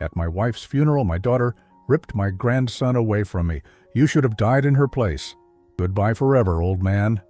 At my wife's funeral, my daughter ripped my grandson away from me. You should have died in her place. Goodbye forever, old man.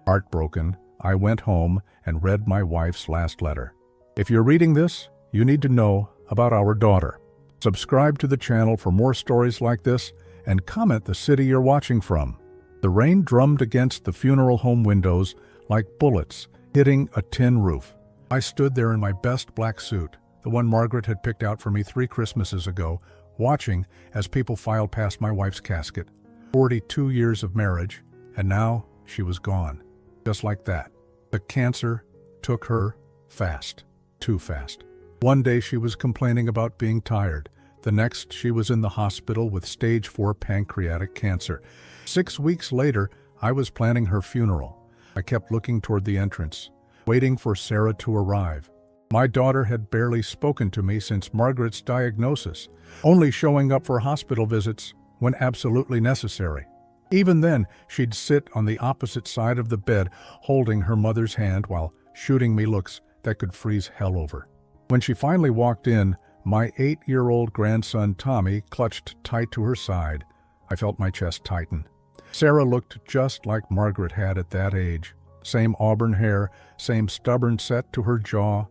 Heartbroken, I went home and read my wife's last letter. If you're reading this, you need to know about our daughter. Subscribe to the channel for more stories like this and comment the city you're watching from. The rain drummed against the funeral home windows like bullets hitting a tin roof. I stood there in my best black suit, the one Margaret had picked out for me 3 Christmases ago, watching as people filed past my wife's casket. 42 years of marriage, and now she was gone. Just like that. The cancer took her fast. Too fast. One day she was complaining about being tired. The next she was in the hospital with stage 4 pancreatic cancer. 6 weeks later, I was planning her funeral. I kept looking toward the entrance, waiting for Sarah to arrive. My daughter had barely spoken to me since Margaret's diagnosis, only showing up for hospital visits when absolutely necessary. Even then, she'd sit on the opposite side of the bed, holding her mother's hand while shooting me looks that could freeze hell over. When she finally walked in, my 8-year-old grandson Tommy clutched tight to her side. I felt my chest tighten. Sarah looked just like Margaret had at that age. Same auburn hair, same stubborn set to her jaw.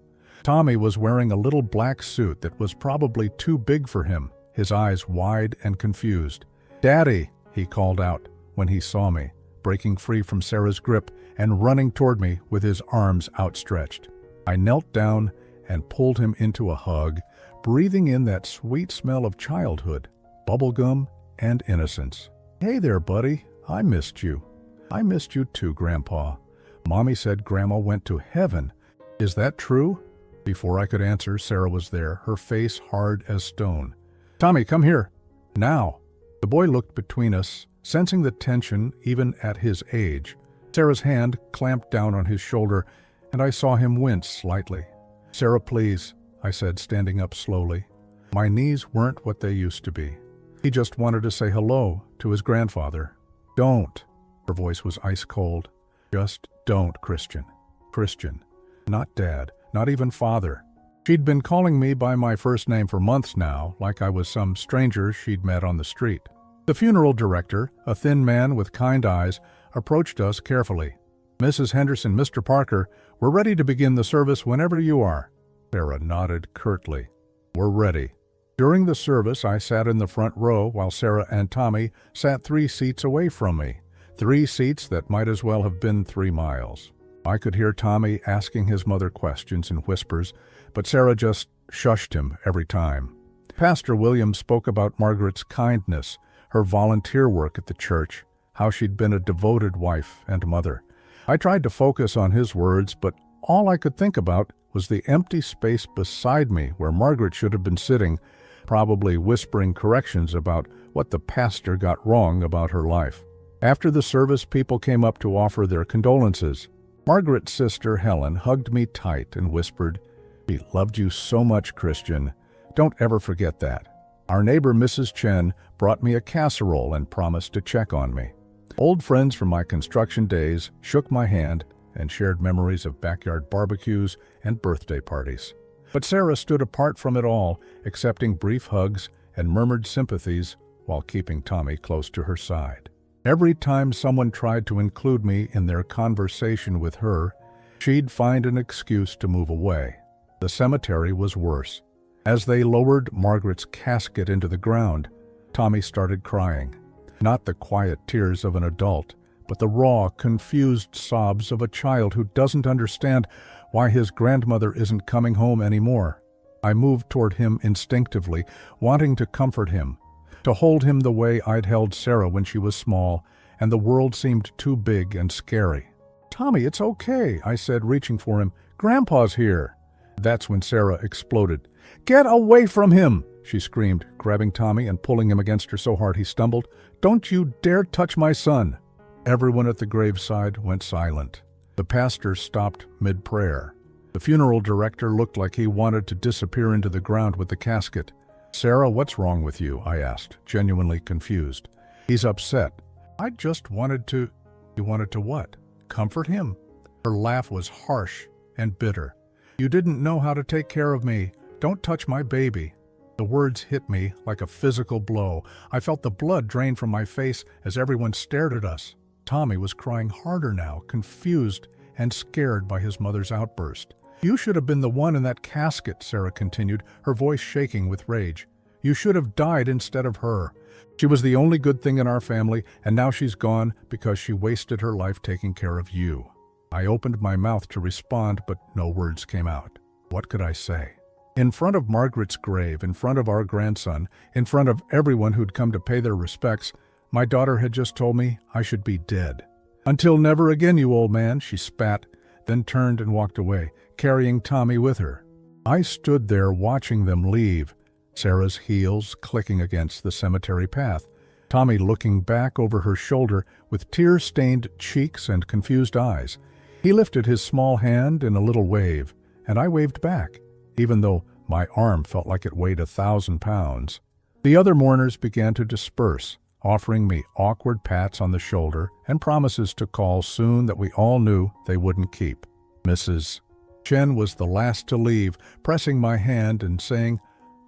Tommy was wearing a little black suit that was probably too big for him, his eyes wide and confused. "Daddy," he called out when he saw me, breaking free from Sarah's grip and running toward me with his arms outstretched. I knelt down and pulled him into a hug, breathing in that sweet smell of childhood, bubblegum, and innocence. "Hey there, buddy. I missed you." "I missed you too, Grandpa. Mommy said Grandma went to heaven. Is that true?" Before I could answer, Sarah was there, her face hard as stone. "Tommy, come here. Now." The boy looked between us, sensing the tension even at his age. Sarah's hand clamped down on his shoulder, and I saw him wince slightly. "Sarah, please," I said, standing up slowly. My knees weren't what they used to be. He just wanted to say hello to his grandfather. "Don't." Her voice was ice cold. "Just don't, Christian. Christian. Not Dad. Not even Father." She'd been calling me by my first name for months now, like I was some stranger she'd met on the street. The funeral director, a thin man with kind eyes, approached us carefully. "Mrs. Henderson, Mr. Parker, we're ready to begin the service whenever you are." Sarah nodded curtly. "We're ready." During the service, I sat in the front row while Sarah and Tommy sat 3 seats away from me. 3 seats that might as well have been 3 miles. I could hear Tommy asking his mother questions in whispers, but Sarah just shushed him every time. Pastor Williams spoke about Margaret's kindness, her volunteer work at the church, how she'd been a devoted wife and mother. I tried to focus on his words, but all I could think about was the empty space beside me where Margaret should have been sitting, probably whispering corrections about what the pastor got wrong about her life. After the service, people came up to offer their condolences. Margaret's sister, Helen, hugged me tight and whispered, "We loved you so much, Christian. Don't ever forget that." Our neighbor, Mrs. Chen, brought me a casserole and promised to check on me. Old friends from my construction days shook my hand and shared memories of backyard barbecues and birthday parties. But Sarah stood apart from it all, accepting brief hugs and murmured sympathies while keeping Tommy close to her side. Every time someone tried to include me in their conversation with her, she'd find an excuse to move away. The cemetery was worse. As they lowered Margaret's casket into the ground, Tommy started crying. Not the quiet tears of an adult, but the raw, confused sobs of a child who doesn't understand why his grandmother isn't coming home anymore. I moved toward him instinctively, wanting to comfort him, to hold him the way I'd held Sarah when she was small, and the world seemed too big and scary. "Tommy, it's okay," I said, reaching for him. "Grandpa's here." That's when Sarah exploded. "Get away from him!" she screamed, grabbing Tommy and pulling him against her so hard he stumbled. "Don't you dare touch my son!" Everyone at the graveside went silent. The pastor stopped mid-prayer. The funeral director looked like he wanted to disappear into the ground with the casket. "Sarah, what's wrong with you?" I asked, genuinely confused. "He's upset." "I just wanted to..." "You wanted to what? Comfort him?" Her laugh was harsh and bitter. "You didn't know how to take care of me. Don't touch my baby." The words hit me like a physical blow. I felt the blood drain from my face as everyone stared at us. Tommy was crying harder now, confused and scared by his mother's outburst. "You should have been the one in that casket," Sarah continued, her voice shaking with rage. "You should have died instead of her. She was the only good thing in our family, and now she's gone because she wasted her life taking care of you." I opened my mouth to respond, but no words came out. What could I say? In front of Margaret's grave, in front of our grandson, in front of everyone who'd come to pay their respects, my daughter had just told me I should be dead. "Until never again, you old man," she spat, then turned and walked away, carrying Tommy with her. I stood there watching them leave, Sarah's heels clicking against the cemetery path, Tommy looking back over her shoulder with tear-stained cheeks and confused eyes. He lifted his small hand in a little wave, and I waved back, even though my arm felt like it weighed 1,000 pounds. The other mourners began to disperse, offering me awkward pats on the shoulder and promises to call soon that we all knew they wouldn't keep. Mrs. Chen was the last to leave, pressing my hand and saying,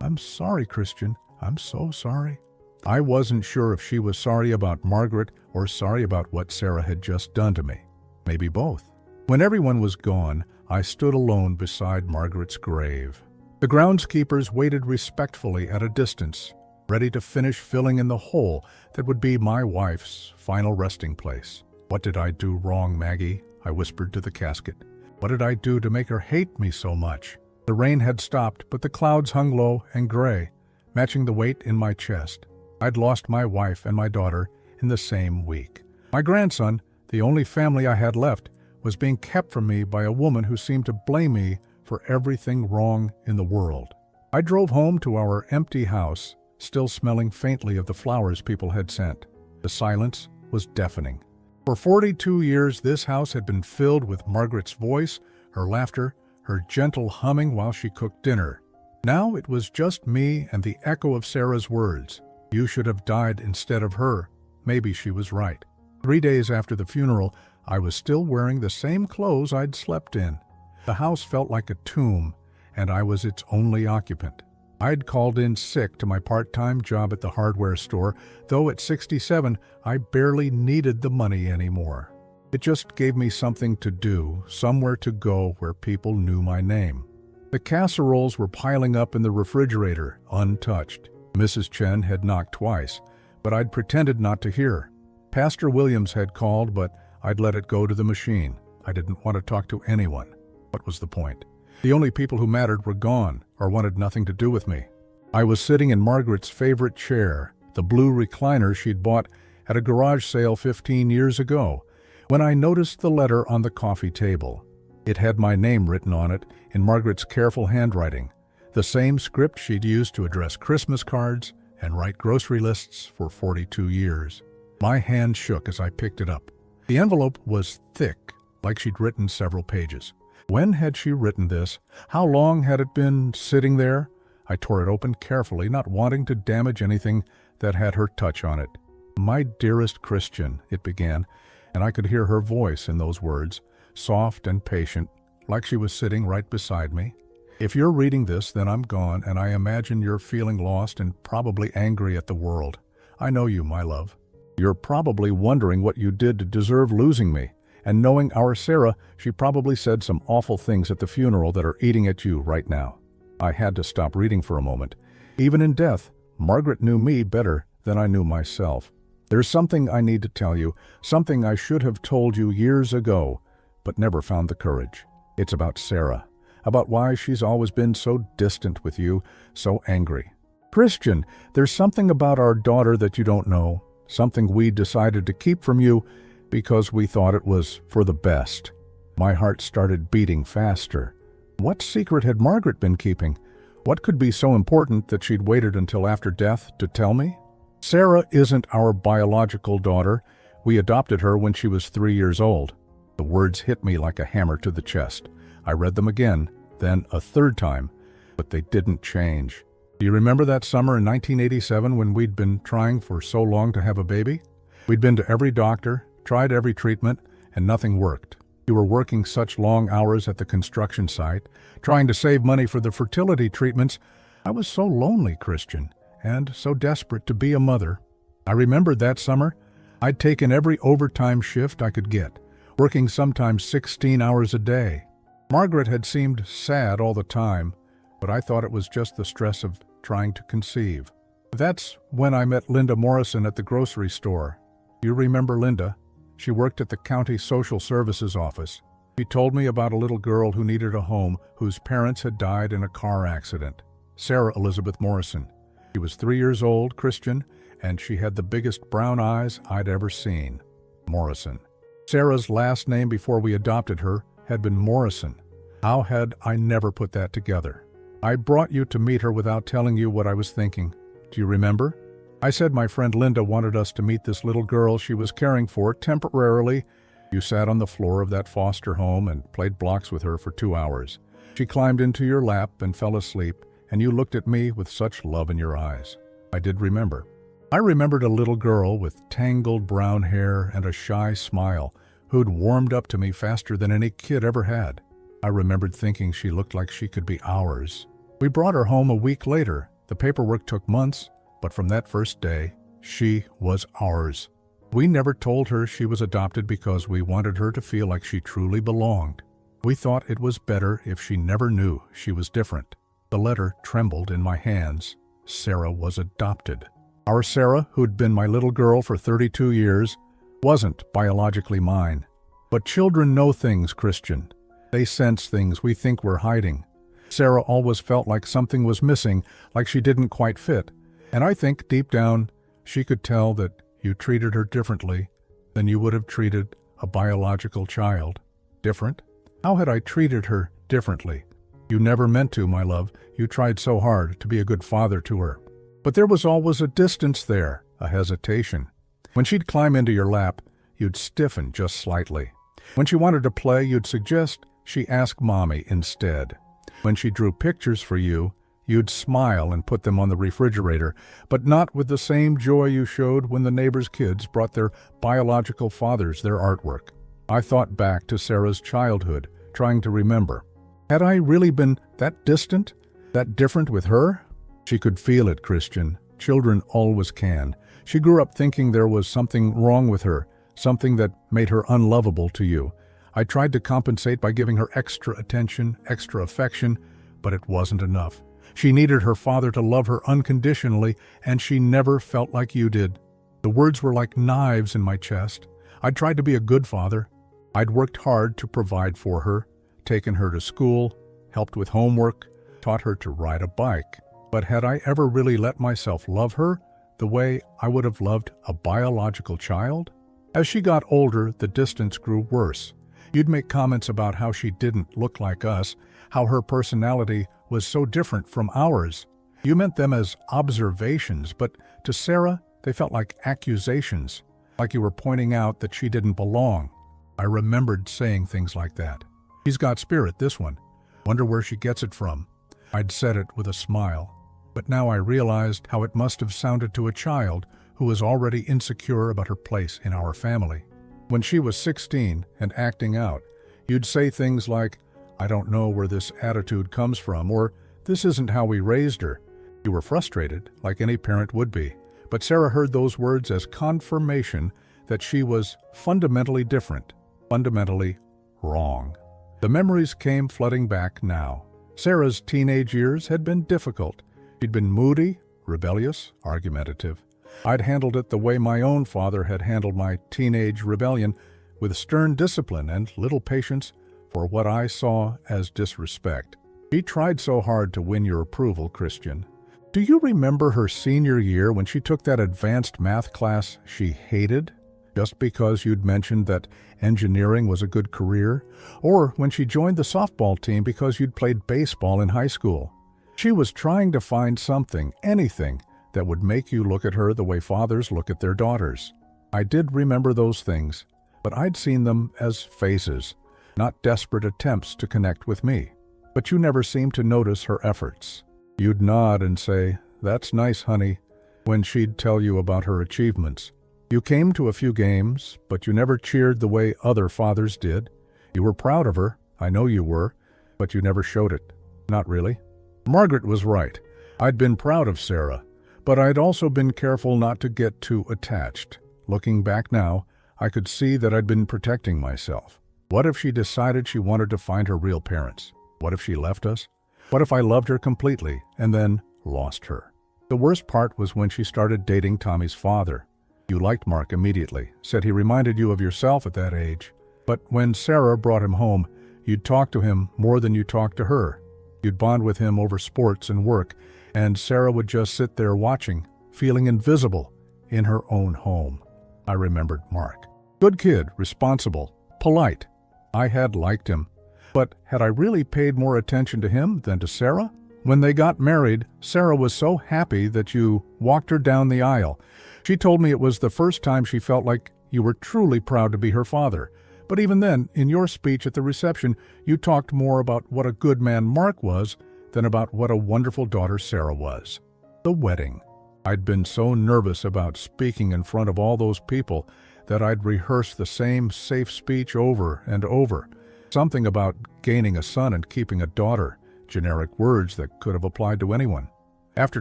"I'm sorry, Christian. I'm so sorry." I wasn't sure if she was sorry about Margaret or sorry about what Sarah had just done to me. Maybe both. When everyone was gone, I stood alone beside Margaret's grave. The groundskeepers waited respectfully at a distance, ready to finish filling in the hole that would be my wife's final resting place. "What did I do wrong, Maggie?" I whispered to the casket. "What did I do to make her hate me so much?" The rain had stopped, but the clouds hung low and gray, matching the weight in my chest. I'd lost my wife and my daughter in the same week. My grandson, the only family I had left, was being kept from me by a woman who seemed to blame me for everything wrong in the world. I drove home to our empty house, still smelling faintly of the flowers people had sent. The silence was deafening. For 42 years, this house had been filled with Margaret's voice, her laughter, her gentle humming while she cooked dinner. Now it was just me and the echo of Sarah's words. "You should have died instead of her." Maybe she was right. 3 days after the funeral, I was still wearing the same clothes I'd slept in. The house felt like a tomb, and I was its only occupant. I'd called in sick to my part-time job at the hardware store, though at 67, I barely needed the money anymore. It just gave me something to do, somewhere to go where people knew my name. The casseroles were piling up in the refrigerator, untouched. Mrs. Chen had knocked twice, but I'd pretended not to hear. Pastor Williams had called, but I'd let it go to the machine. I didn't want to talk to anyone. What was the point? The only people who mattered were gone or wanted nothing to do with me. I was sitting in Margaret's favorite chair, the blue recliner she'd bought at a garage sale 15 years ago, when I noticed the letter on the coffee table. It had my name written on it in Margaret's careful handwriting, the same script she'd used to address Christmas cards and write grocery lists for 42 years. My hand shook as I picked it up. The envelope was thick, like she'd written several pages. When had she written this? How long had it been sitting there? I tore it open carefully, not wanting to damage anything that had her touch on it. "My dearest Christian," it began, and I could hear her voice in those words, soft and patient, like she was sitting right beside me. "If you're reading this, then I'm gone, and I imagine you're feeling lost and probably angry at the world. I know you, my love. You're probably wondering what you did to deserve losing me. And knowing our Sarah, she probably said some awful things at the funeral that are eating at you right now." I had to stop reading for a moment. Even in death, Margaret knew me better than I knew myself. "There's something I need to tell you, something I should have told you years ago, but never found the courage. It's about Sarah, about why she's always been so distant with you, so angry. Christian, there's something about our daughter that you don't know, something we decided to keep from you because we thought it was for the best." My heart started beating faster. What secret had Margaret been keeping? What could be so important that she'd waited until after death to tell me? "Sarah isn't our biological daughter. We adopted her when she was 3 years old." The words hit me like a hammer to the chest. I read them again, then a third time, but they didn't change. "Do you remember that summer in 1987 when we'd been trying for so long to have a baby? We'd been to every doctor, tried every treatment, and nothing worked. You were working such long hours at the construction site, trying to save money for the fertility treatments, I was so lonely, Christian, and so desperate to be a mother. I remembered that summer, I'd taken every overtime shift I could get, working sometimes 16 hours a day. Margaret had seemed sad all the time, but I thought it was just the stress of trying to conceive. That's when I met Linda Morrison at the grocery store. You remember Linda? She worked at the county social services office. She told me about a little girl who needed a home whose parents had died in a car accident. Sarah Elizabeth Morrison. She was 3 years old, Christian, and she had the biggest brown eyes I'd ever seen. Morrison. Sarah's last name before we adopted her had been Morrison. How had I never put that together? I brought you to meet her without telling you what I was thinking. Do you remember? I said my friend Linda wanted us to meet this little girl she was caring for temporarily. You sat on the floor of that foster home and played blocks with her for 2 hours. She climbed into your lap and fell asleep, and you looked at me with such love in your eyes. I did remember. I remembered a little girl with tangled brown hair and a shy smile who'd warmed up to me faster than any kid ever had. I remembered thinking she looked like she could be ours. We brought her home a week later. The paperwork took months, but from that first day, she was ours. We never told her she was adopted because we wanted her to feel like she truly belonged. We thought it was better if she never knew she was different. The letter trembled in my hands. Sarah was adopted. Our Sarah, who'd been my little girl for 32 years, wasn't biologically mine. But children know things, Christian. They sense things we think we're hiding. Sarah always felt like something was missing, like she didn't quite fit. And I think deep down, she could tell that you treated her differently than you would have treated a biological child. Different? How had I treated her differently? You never meant to, my love. You tried so hard to be a good father to her. But there was always a distance there, a hesitation. When she'd climb into your lap, you'd stiffen just slightly. When she wanted to play, you'd suggest she ask Mommy instead. When she drew pictures for you, you'd smile and put them on the refrigerator, but not with the same joy you showed when the neighbors' kids brought their biological fathers their artwork. I thought back to Sarah's childhood, trying to remember. Had I really been that distant, that different with her? She could feel it, Christian. Children always can. She grew up thinking there was something wrong with her, something that made her unlovable to you. I tried to compensate by giving her extra attention, extra affection, but it wasn't enough. She needed her father to love her unconditionally, and she never felt like you did. The words were like knives in my chest. I'd tried to be a good father. I'd worked hard to provide for her, taken her to school, helped with homework, taught her to ride a bike. But had I ever really let myself love her the way I would have loved a biological child? As she got older, the distance grew worse. You'd make comments about how she didn't look like us, how her personality was so different from ours. You meant them as observations, but to Sarah, they felt like accusations, like you were pointing out that she didn't belong. I remembered saying things like that. She's got spirit, this one. Wonder where she gets it from. I'd said it with a smile, but now I realized how it must have sounded to a child who was already insecure about her place in our family. When she was 16 and acting out, you'd say things like, I don't know where this attitude comes from, or this isn't how we raised her. You were frustrated, like any parent would be, but Sarah heard those words as confirmation that she was fundamentally different, fundamentally wrong. The memories came flooding back now. Sarah's teenage years had been difficult. She'd been moody, rebellious, argumentative. I'd handled it the way my own father had handled my teenage rebellion, with stern discipline and little patience for what I saw as disrespect. She tried so hard to win your approval, Christian. Do you remember her senior year when she took that advanced math class she hated, just because you'd mentioned that engineering was a good career? Or when she joined the softball team because you'd played baseball in high school? She was trying to find something, anything, that would make you look at her the way fathers look at their daughters. I did remember those things, but I'd seen them as phases, not desperate attempts to connect with me. But you never seemed to notice her efforts. You'd nod and say, "That's nice, honey," when she'd tell you about her achievements. You came to a few games, but you never cheered the way other fathers did. You were proud of her, I know you were, but you never showed it. Not really. Margaret was right. I'd been proud of Sarah, but I'd also been careful not to get too attached. Looking back now, I could see that I'd been protecting myself. What if she decided she wanted to find her real parents? What if she left us? What if I loved her completely and then lost her? The worst part was when she started dating Tommy's father. You liked Mark immediately, said he reminded you of yourself at that age. But when Sarah brought him home, you'd talk to him more than you talked to her. You'd bond with him over sports and work, and Sarah would just sit there watching, feeling invisible in her own home. I remembered Mark. Good kid, responsible, polite. I had liked him. But had I really paid more attention to him than to Sarah? When they got married, Sarah was so happy that you walked her down the aisle. She told me it was the first time she felt like you were truly proud to be her father. But even then, in your speech at the reception, you talked more about what a good man Mark was than about what a wonderful daughter Sarah was. The wedding. I'd been so nervous about speaking in front of all those people that I'd rehearsed the same safe speech over and over. Something about gaining a son and keeping a daughter, generic words that could have applied to anyone. After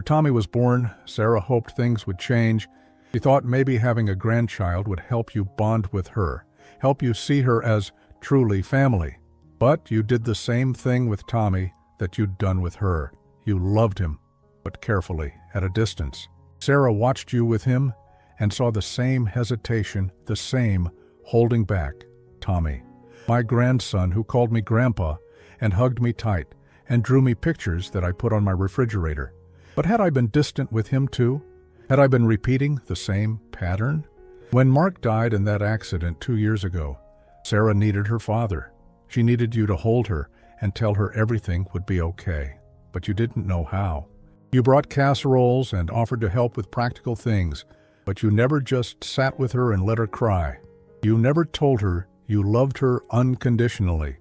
Tommy was born, Sarah hoped things would change. She thought maybe having a grandchild would help you bond with her, help you see her as truly family. But you did the same thing with Tommy that you'd done with her. You loved him, but carefully, at a distance. Sarah watched you with him and saw the same hesitation, the same holding back. Tommy, my grandson who called me Grandpa and hugged me tight and drew me pictures that I put on my refrigerator. But had I been distant with him too? Had I been repeating the same pattern? When Mark died in that accident 2 years ago, Sarah needed her father. She needed you to hold her and tell her everything would be okay. But you didn't know how. You brought casseroles and offered to help with practical things, but you never just sat with her and let her cry. You never told her you loved her unconditionally.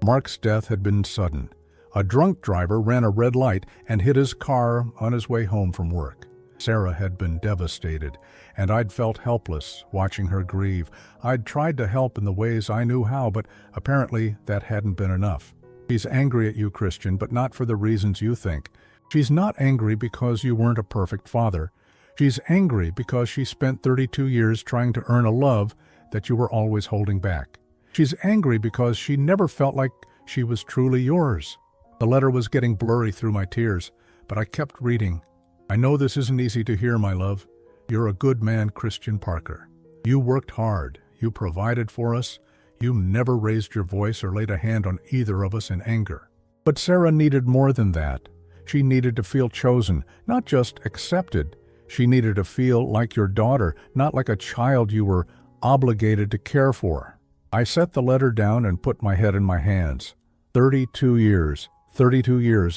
Mark's death had been sudden. A drunk driver ran a red light and hit his car on his way home from work. Sarah had been devastated, and I'd felt helpless watching her grieve. I'd tried to help in the ways I knew how, but apparently that hadn't been enough. She's angry at you, Christian, but not for the reasons you think. She's not angry because you weren't a perfect father. She's angry because she spent 32 years trying to earn a love that you were always holding back. She's angry because she never felt like she was truly yours. The letter was getting blurry through my tears, but I kept reading. I know this isn't easy to hear, my love. You're a good man, Christian Parker. You worked hard. You provided for us. You never raised your voice or laid a hand on either of us in anger. But Sarah needed more than that. She needed to feel chosen, not just accepted. She needed to feel like your daughter, not like a child you were obligated to care for. I set the letter down and put my head in my hands. 32 years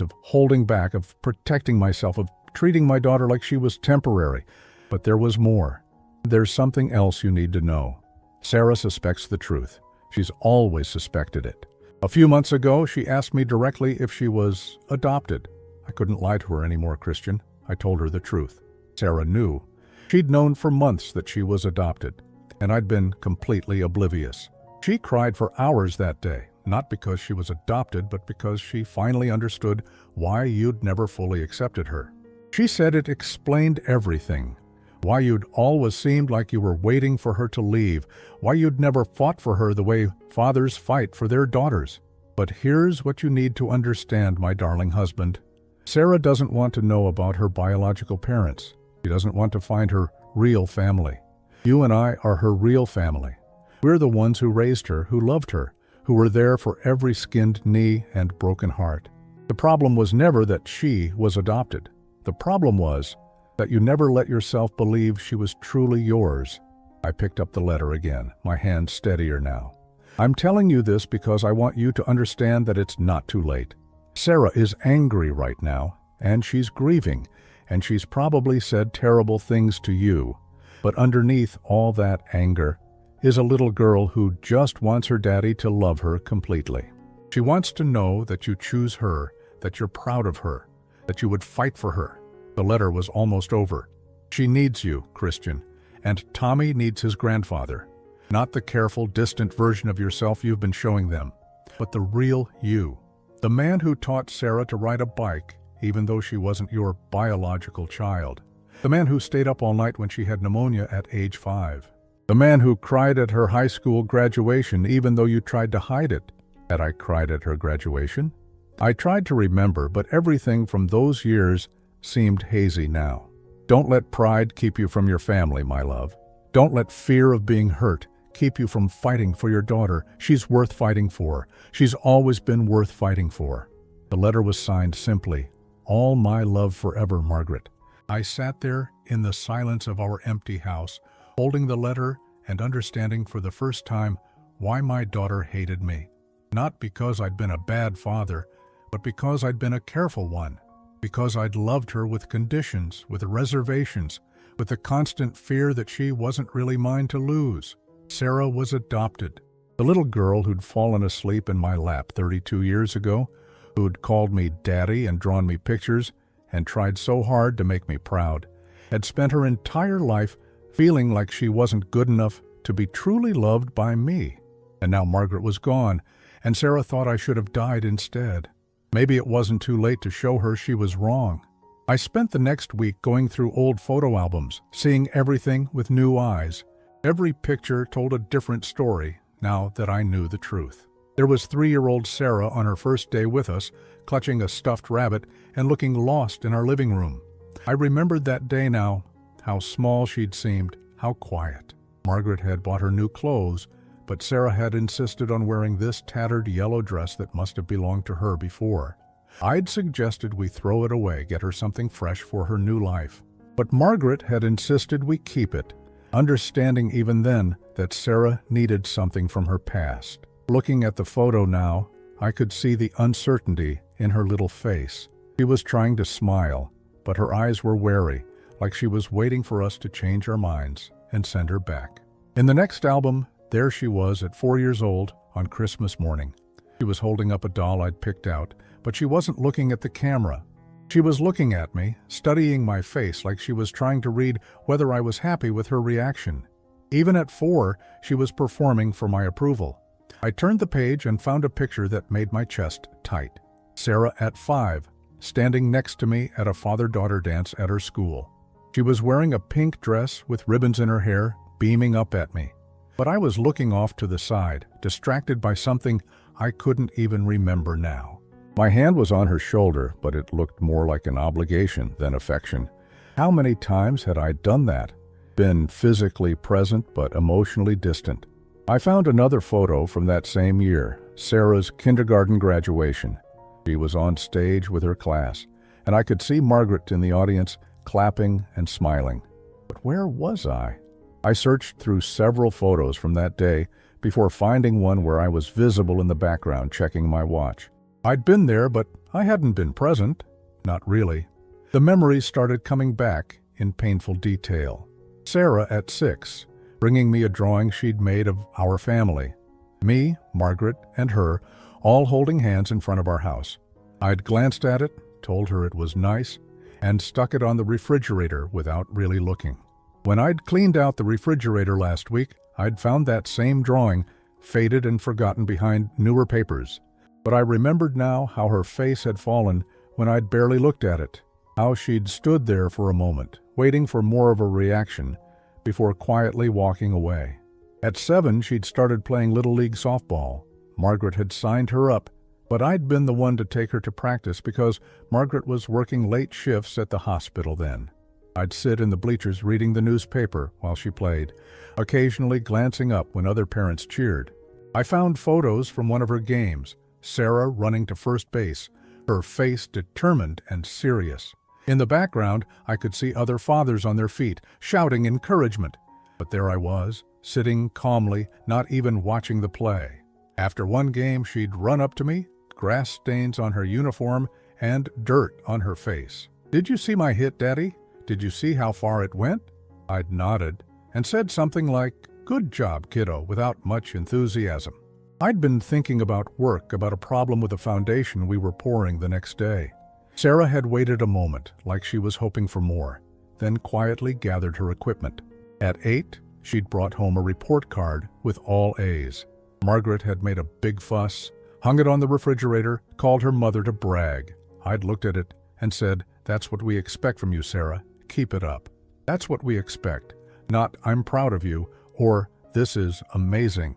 of holding back, of protecting myself, of treating my daughter like she was temporary. But there was more. There's something else you need to know. Sarah suspects the truth. She's always suspected it. A few months ago, she asked me directly if she was adopted. I couldn't lie to her anymore, Christian. I told her the truth. Sarah knew. She'd known for months that she was adopted, and I'd been completely oblivious. She cried for hours that day, not because she was adopted, but because she finally understood why you'd never fully accepted her. She said it explained everything. Why you'd always seemed like you were waiting for her to leave. Why you'd never fought for her the way fathers fight for their daughters. But here's what you need to understand, my darling husband. Sarah doesn't want to know about her biological parents. She doesn't want to find her real family. You and I are her real family. We're the ones who raised her, who loved her, who were there for every skinned knee and broken heart. The problem was never that she was adopted. The problem was that you never let yourself believe she was truly yours. I picked up the letter again, my hand steadier now. I'm telling you this because I want you to understand that it's not too late. Sarah is angry right now, and she's grieving, and she's probably said terrible things to you. But underneath all that anger is a little girl who just wants her daddy to love her completely. She wants to know that you choose her, that you're proud of her, that you would fight for her. The letter was almost over. She needs you, Christian, and Tommy needs his grandfather. Not the careful, distant version of yourself you've been showing them, but the real you. The man who taught Sarah to ride a bike even though she wasn't your biological child. The man who stayed up all night when she had pneumonia at age 5. The man who cried at her high school graduation even though you tried to hide it. Had I cried at her graduation? I tried to remember, but everything from those years seemed hazy now. Don't let pride keep you from your family, my love. Don't let fear of being hurt keep you from fighting for your daughter. She's worth fighting for. She's always been worth fighting for. The letter was signed simply, "All my love forever, Margaret." I sat there in the silence of our empty house, holding the letter and understanding for the first time why my daughter hated me. Not because I'd been a bad father, but because I'd been a careful one. Because I'd loved her with conditions, with reservations, with the constant fear that she wasn't really mine to lose. Sarah was adopted. The little girl who'd fallen asleep in my lap 32 years ago, who'd called me daddy and drawn me pictures and tried so hard to make me proud, had spent her entire life feeling like she wasn't good enough to be truly loved by me. And now Margaret was gone, and Sarah thought I should have died instead. Maybe it wasn't too late to show her she was wrong. I spent the next week going through old photo albums, seeing everything with new eyes. Every picture told a different story now that I knew the truth. There was 3-year-old Sarah on her first day with us, clutching a stuffed rabbit and looking lost in our living room. I remembered that day now, how small she'd seemed, how quiet. Margaret had bought her new clothes, but Sarah had insisted on wearing this tattered yellow dress that must have belonged to her before. I'd suggested we throw it away, get her something fresh for her new life. But Margaret had insisted we keep it, understanding even then that Sarah needed something from her past. Looking at the photo now, I could see the uncertainty in her little face. She was trying to smile, but her eyes were wary, like she was waiting for us to change our minds and send her back. In the next album, there she was at 4 years old on Christmas morning. She was holding up a doll I'd picked out, but she wasn't looking at the camera. She was looking at me, studying my face like she was trying to read whether I was happy with her reaction. Even at 4, she was performing for my approval. I turned the page and found a picture that made my chest tight. Sarah at 5, standing next to me at a father-daughter dance at her school. She was wearing a pink dress with ribbons in her hair, beaming up at me. But I was looking off to the side, distracted by something I couldn't even remember now. My hand was on her shoulder, but it looked more like an obligation than affection. How many times had I done that? Been physically present but emotionally distant. I found another photo from that same year, Sarah's kindergarten graduation. She was on stage with her class, and I could see Margaret in the audience, clapping and smiling. But where was I? I searched through several photos from that day before finding one where I was visible in the background checking my watch. I'd been there, but I hadn't been present. Not really. The memories started coming back in painful detail. Sarah at 6, bringing me a drawing she'd made of our family. Me, Margaret, and her, all holding hands in front of our house. I'd glanced at it, told her it was nice, and stuck it on the refrigerator without really looking. When I'd cleaned out the refrigerator last week, I'd found that same drawing, faded and forgotten behind newer papers. But I remembered now how her face had fallen when I'd barely looked at it, how she'd stood there for a moment, waiting for more of a reaction, before quietly walking away. At 7, she'd started playing Little League softball. Margaret had signed her up, but I'd been the one to take her to practice because Margaret was working late shifts at the hospital then. I'd sit in the bleachers reading the newspaper while she played, occasionally glancing up when other parents cheered. I found photos from one of her games, Sarah running to first base, her face determined and serious. In the background, I could see other fathers on their feet, shouting encouragement. But there I was, sitting calmly, not even watching the play. After one game, she'd run up to me, grass stains on her uniform and dirt on her face. "Did you see my hit, Daddy? Did you see how far it went?" I'd nodded and said something like, "Good job, kiddo," without much enthusiasm. I'd been thinking about work, about a problem with a foundation we were pouring the next day. Sarah had waited a moment, like she was hoping for more, then quietly gathered her equipment. At 8, she'd brought home a report card with all A's. Margaret had made a big fuss, hung it on the refrigerator, called her mother to brag. I'd looked at it and said, "That's what we expect from you, Sarah. Keep it up." That's what we expect, not "I'm proud of you" or "This is amazing."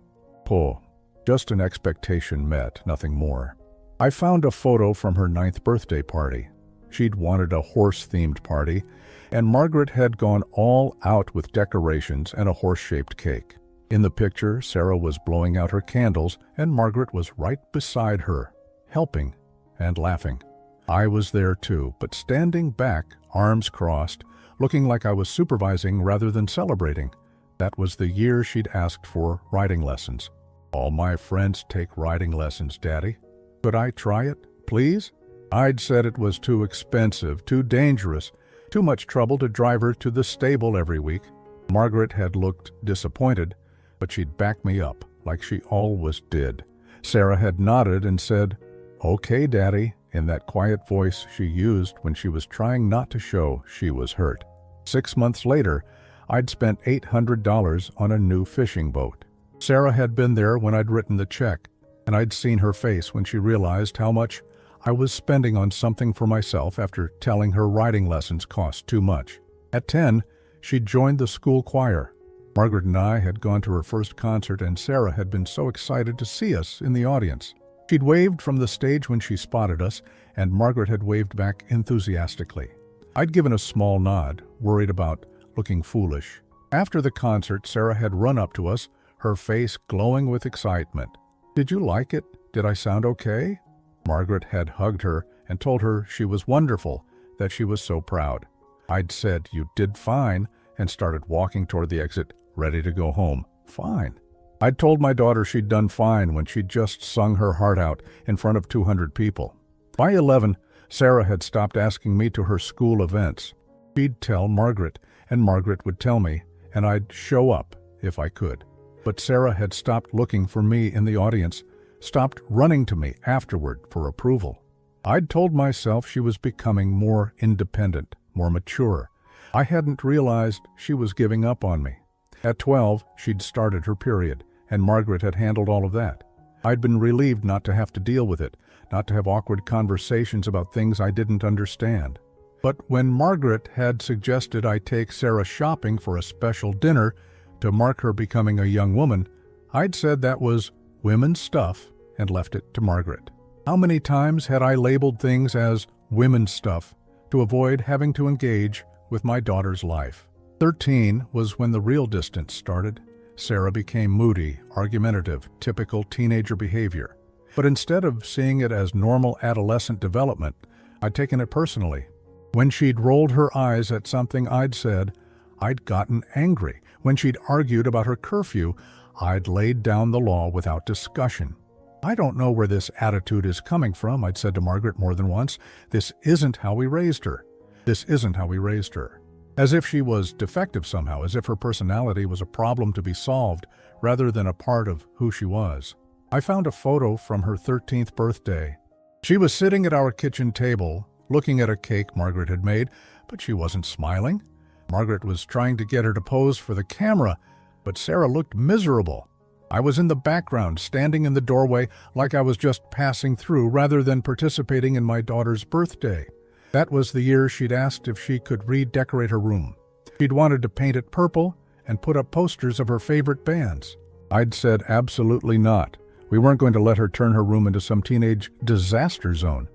Oh, just an expectation met, nothing more. I found a photo from her 9th birthday party. She'd wanted a horse-themed party, and Margaret had gone all out with decorations and a horse-shaped cake. In the picture, Sarah was blowing out her candles, and Margaret was right beside her, helping and laughing. I was there too, but standing back, arms crossed, looking like I was supervising rather than celebrating. That was the year she'd asked for riding lessons. "All my friends take riding lessons, Daddy. Could I try it, please?" I'd said it was too expensive, too dangerous, too much trouble to drive her to the stable every week. Margaret had looked disappointed, but she'd backed me up, like she always did. Sarah had nodded and said, "Okay, Daddy," in that quiet voice she used when she was trying not to show she was hurt. 6 months later, I'd spent $800 on a new fishing boat. Sarah had been there when I'd written the check, and I'd seen her face when she realized how much I was spending on something for myself after telling her riding lessons cost too much. At 10, she'd joined the school choir. Margaret and I had gone to her first concert, and Sarah had been so excited to see us in the audience. She'd waved from the stage when she spotted us, and Margaret had waved back enthusiastically. I'd given a small nod, worried about looking foolish. After the concert, Sarah had run up to us, her face glowing with excitement. "Did you like it? Did I sound okay?" Margaret had hugged her and told her she was wonderful, that she was so proud. I'd said, "You did fine," and started walking toward the exit, ready to go home. Fine. I'd told my daughter she'd done fine when she'd just sung her heart out in front of 200 people. By 11, Sarah had stopped asking me to her school events. She'd tell Margaret, and Margaret would tell me, and I'd show up if I could. But Sarah had stopped looking for me in the audience, stopped running to me afterward for approval. I'd told myself she was becoming more independent, more mature. I hadn't realized she was giving up on me. At 12, she'd started her period, and Margaret had handled all of that. I'd been relieved not to have to deal with it, not to have awkward conversations about things I didn't understand. But when Margaret had suggested I take Sarah shopping for a special dinner to mark her becoming a young woman, I'd said that was women's stuff and left it to Margaret. How many times had I labeled things as women's stuff to avoid having to engage with my daughter's life? 13 was when the real distance started. Sarah became moody, argumentative, typical teenager behavior. But instead of seeing it as normal adolescent development, I'd taken it personally. When she'd rolled her eyes at something I'd said, I'd gotten angry. When she'd argued about her curfew, I'd laid down the law without discussion. "I don't know where this attitude is coming from," I'd said to Margaret more than once. "This isn't how we raised her. This isn't how we raised her." As if she was defective somehow, as if her personality was a problem to be solved rather than a part of who she was. I found a photo from her 13th birthday. She was sitting at our kitchen table, looking at a cake Margaret had made, but she wasn't smiling. Margaret was trying to get her to pose for the camera, but Sarah looked miserable. I was in the background, standing in the doorway like I was just passing through rather than participating in my daughter's birthday. That was the year she'd asked if she could redecorate her room. She'd wanted to paint it purple and put up posters of her favorite bands. I'd said absolutely not. We weren't going to let her turn her room into some teenage disaster zone.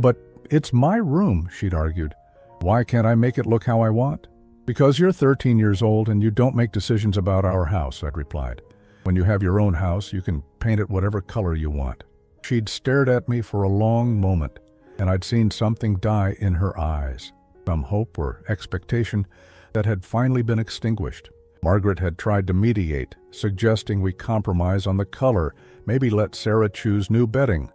"But it's my room," she'd argued. "Why can't I make it look how I want?" "Because you're 13 years old and you don't make decisions about our house," I'd replied. "When you have your own house, you can paint it whatever color you want." She'd stared at me for a long moment, and I'd seen something die in her eyes, some hope or expectation that had finally been extinguished. Margaret had tried to mediate, suggesting we compromise on the color, maybe let Sarah choose new bedding,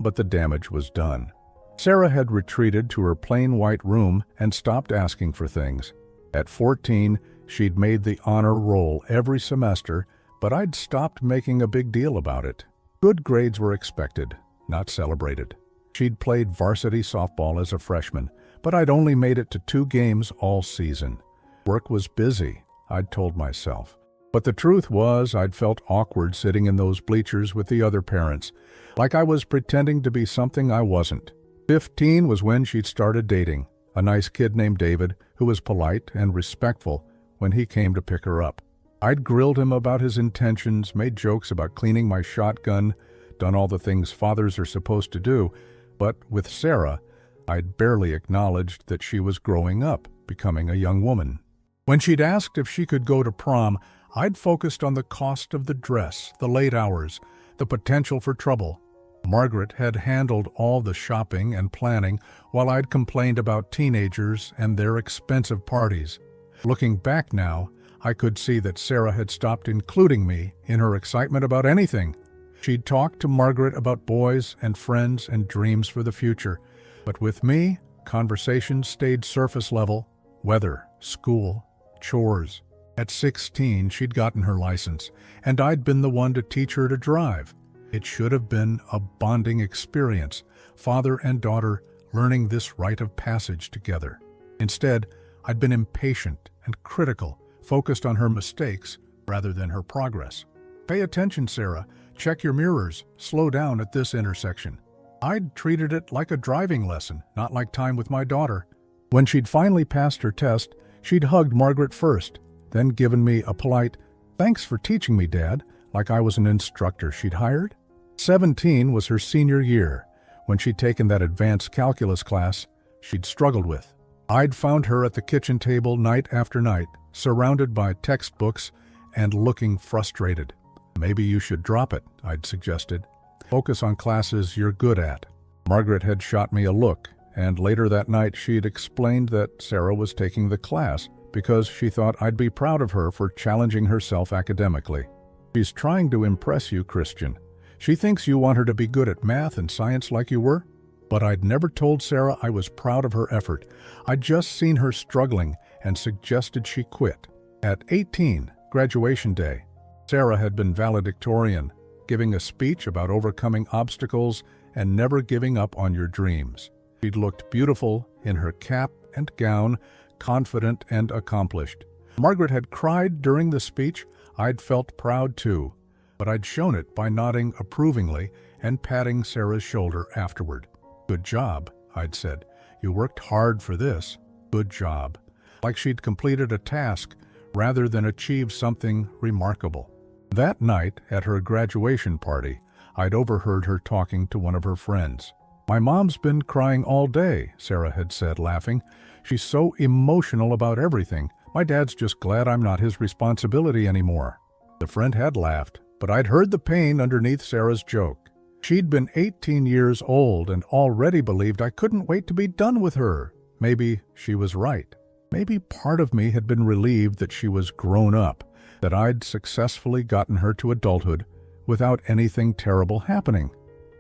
but the damage was done. Sarah had retreated to her plain white room and stopped asking for things. At 14, she'd made the honor roll every semester, but I'd stopped making a big deal about it. Good grades were expected, not celebrated. She'd played varsity softball as a freshman, but I'd only made it to 2 games all season. Work was busy, I'd told myself. But the truth was, I'd felt awkward sitting in those bleachers with the other parents, like I was pretending to be something I wasn't. 15 was when she'd started dating a nice kid named David who was polite and respectful when he came to pick her up. I'd grilled him about his intentions, made jokes about cleaning my shotgun, done all the things fathers are supposed to do, but with Sarah, I'd barely acknowledged that she was growing up, becoming a young woman. When she'd asked if she could go to prom, I'd focused on the cost of the dress, the late hours, the potential for trouble. Margaret had handled all the shopping and planning while I'd complained about teenagers and their expensive parties. Looking back now, I could see that Sarah had stopped including me in her excitement about anything. She'd talked to Margaret about boys and friends and dreams for the future, but with me, conversations stayed surface level: weather, school, chores. At 16, she'd gotten her license, and I'd been the one to teach her to drive. It should have been a bonding experience, father and daughter learning this rite of passage together. Instead, I'd been impatient and critical, focused on her mistakes rather than her progress. Pay attention, Sarah. Check your mirrors. Slow down at this intersection. I'd treated it like a driving lesson, not like time with my daughter. When she'd finally passed her test, she'd hugged Margaret first, then given me a polite, "Thanks for teaching me, Dad," like I was an instructor she'd hired. 17 was her senior year, when she'd taken that advanced calculus class she'd struggled with. I'd found her at the kitchen table night after night, surrounded by textbooks and looking frustrated. "Maybe you should drop it," I'd suggested. "Focus on classes you're good at." Margaret had shot me a look, and later that night she'd explained that Sarah was taking the class because she thought I'd be proud of her for challenging herself academically. "She's trying to impress you, Christian. She thinks you want her to be good at math and science like you were." But I'd never told Sarah I was proud of her effort. I'd just seen her struggling and suggested she quit. At 18, graduation day, Sarah had been valedictorian, giving a speech about overcoming obstacles and never giving up on your dreams. She'd looked beautiful in her cap and gown, confident and accomplished. Margaret had cried during the speech. I'd felt proud too, but I'd shown it by nodding approvingly and patting Sarah's shoulder afterward. "Good job," I'd said. "You worked hard for this. Good job." Like she'd completed a task rather than achieved something remarkable. That night, at her graduation party, I'd overheard her talking to one of her friends. "My mom's been crying all day," Sarah had said, laughing. "She's so emotional about everything. My dad's just glad I'm not his responsibility anymore." The friend had laughed, but I'd heard the pain underneath Sarah's joke. She'd been 18 years old and already believed I couldn't wait to be done with her. Maybe she was right. Maybe part of me had been relieved that she was grown up, that I'd successfully gotten her to adulthood without anything terrible happening.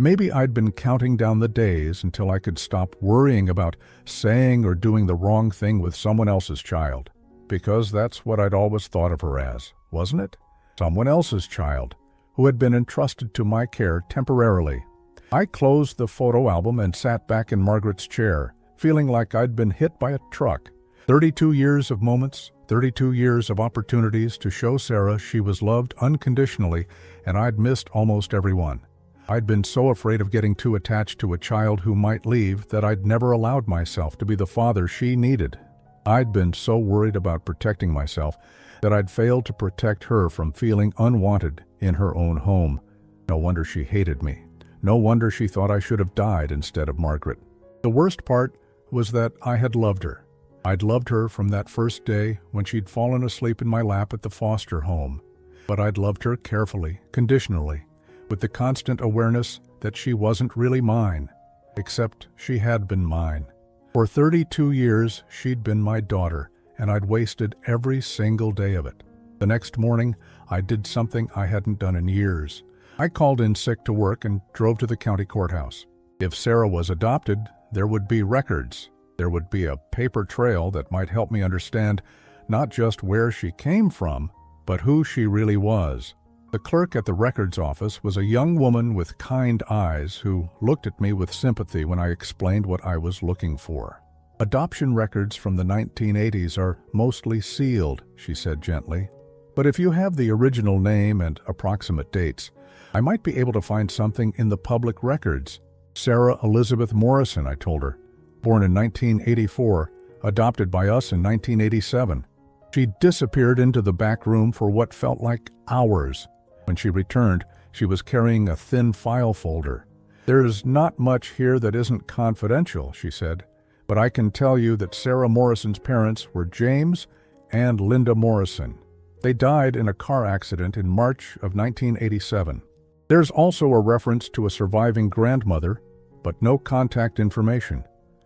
Maybe I'd been counting down the days until I could stop worrying about saying or doing the wrong thing with someone else's child. Because that's what I'd always thought of her as, wasn't it? Someone else's child, who had been entrusted to my care temporarily. I closed the photo album and sat back in Margaret's chair, feeling like I'd been hit by a truck. 32 years of moments, 32 years of opportunities to show Sarah she was loved unconditionally, and I'd missed almost every one. I'd been so afraid of getting too attached to a child who might leave that I'd never allowed myself to be the father she needed. I'd been so worried about protecting myself that I'd failed to protect her from feeling unwanted in her own home. No wonder she hated me. No wonder she thought I should have died instead of Margaret. The worst part was that I had loved her. I'd loved her from that first day when she'd fallen asleep in my lap at the foster home. But I'd loved her carefully, conditionally, with the constant awareness that she wasn't really mine, except she had been mine. For 32 years, she'd been my daughter, and I'd wasted every single day of it. The next morning, I did something I hadn't done in years. I called in sick to work and drove to the county courthouse. If Sarah was adopted, there would be records. There would be a paper trail that might help me understand not just where she came from, but who she really was. The clerk at the records office was a young woman with kind eyes who looked at me with sympathy when I explained what I was looking for. "Adoption records from the 1980s are mostly sealed," she said gently. "But if you have the original name and approximate dates, I might be able to find something in the public records." Sarah Elizabeth Morrison, I told her. Born in 1984, adopted by us in 1987. She disappeared into the back room for what felt like hours. When she returned, she was carrying a thin file folder. "There's not much here that isn't confidential," she said, "but I can tell you that Sarah Morrison's parents were James and Linda Morrison. They died in a car accident in March of 1987. There's also a reference to a surviving grandmother, but no contact information.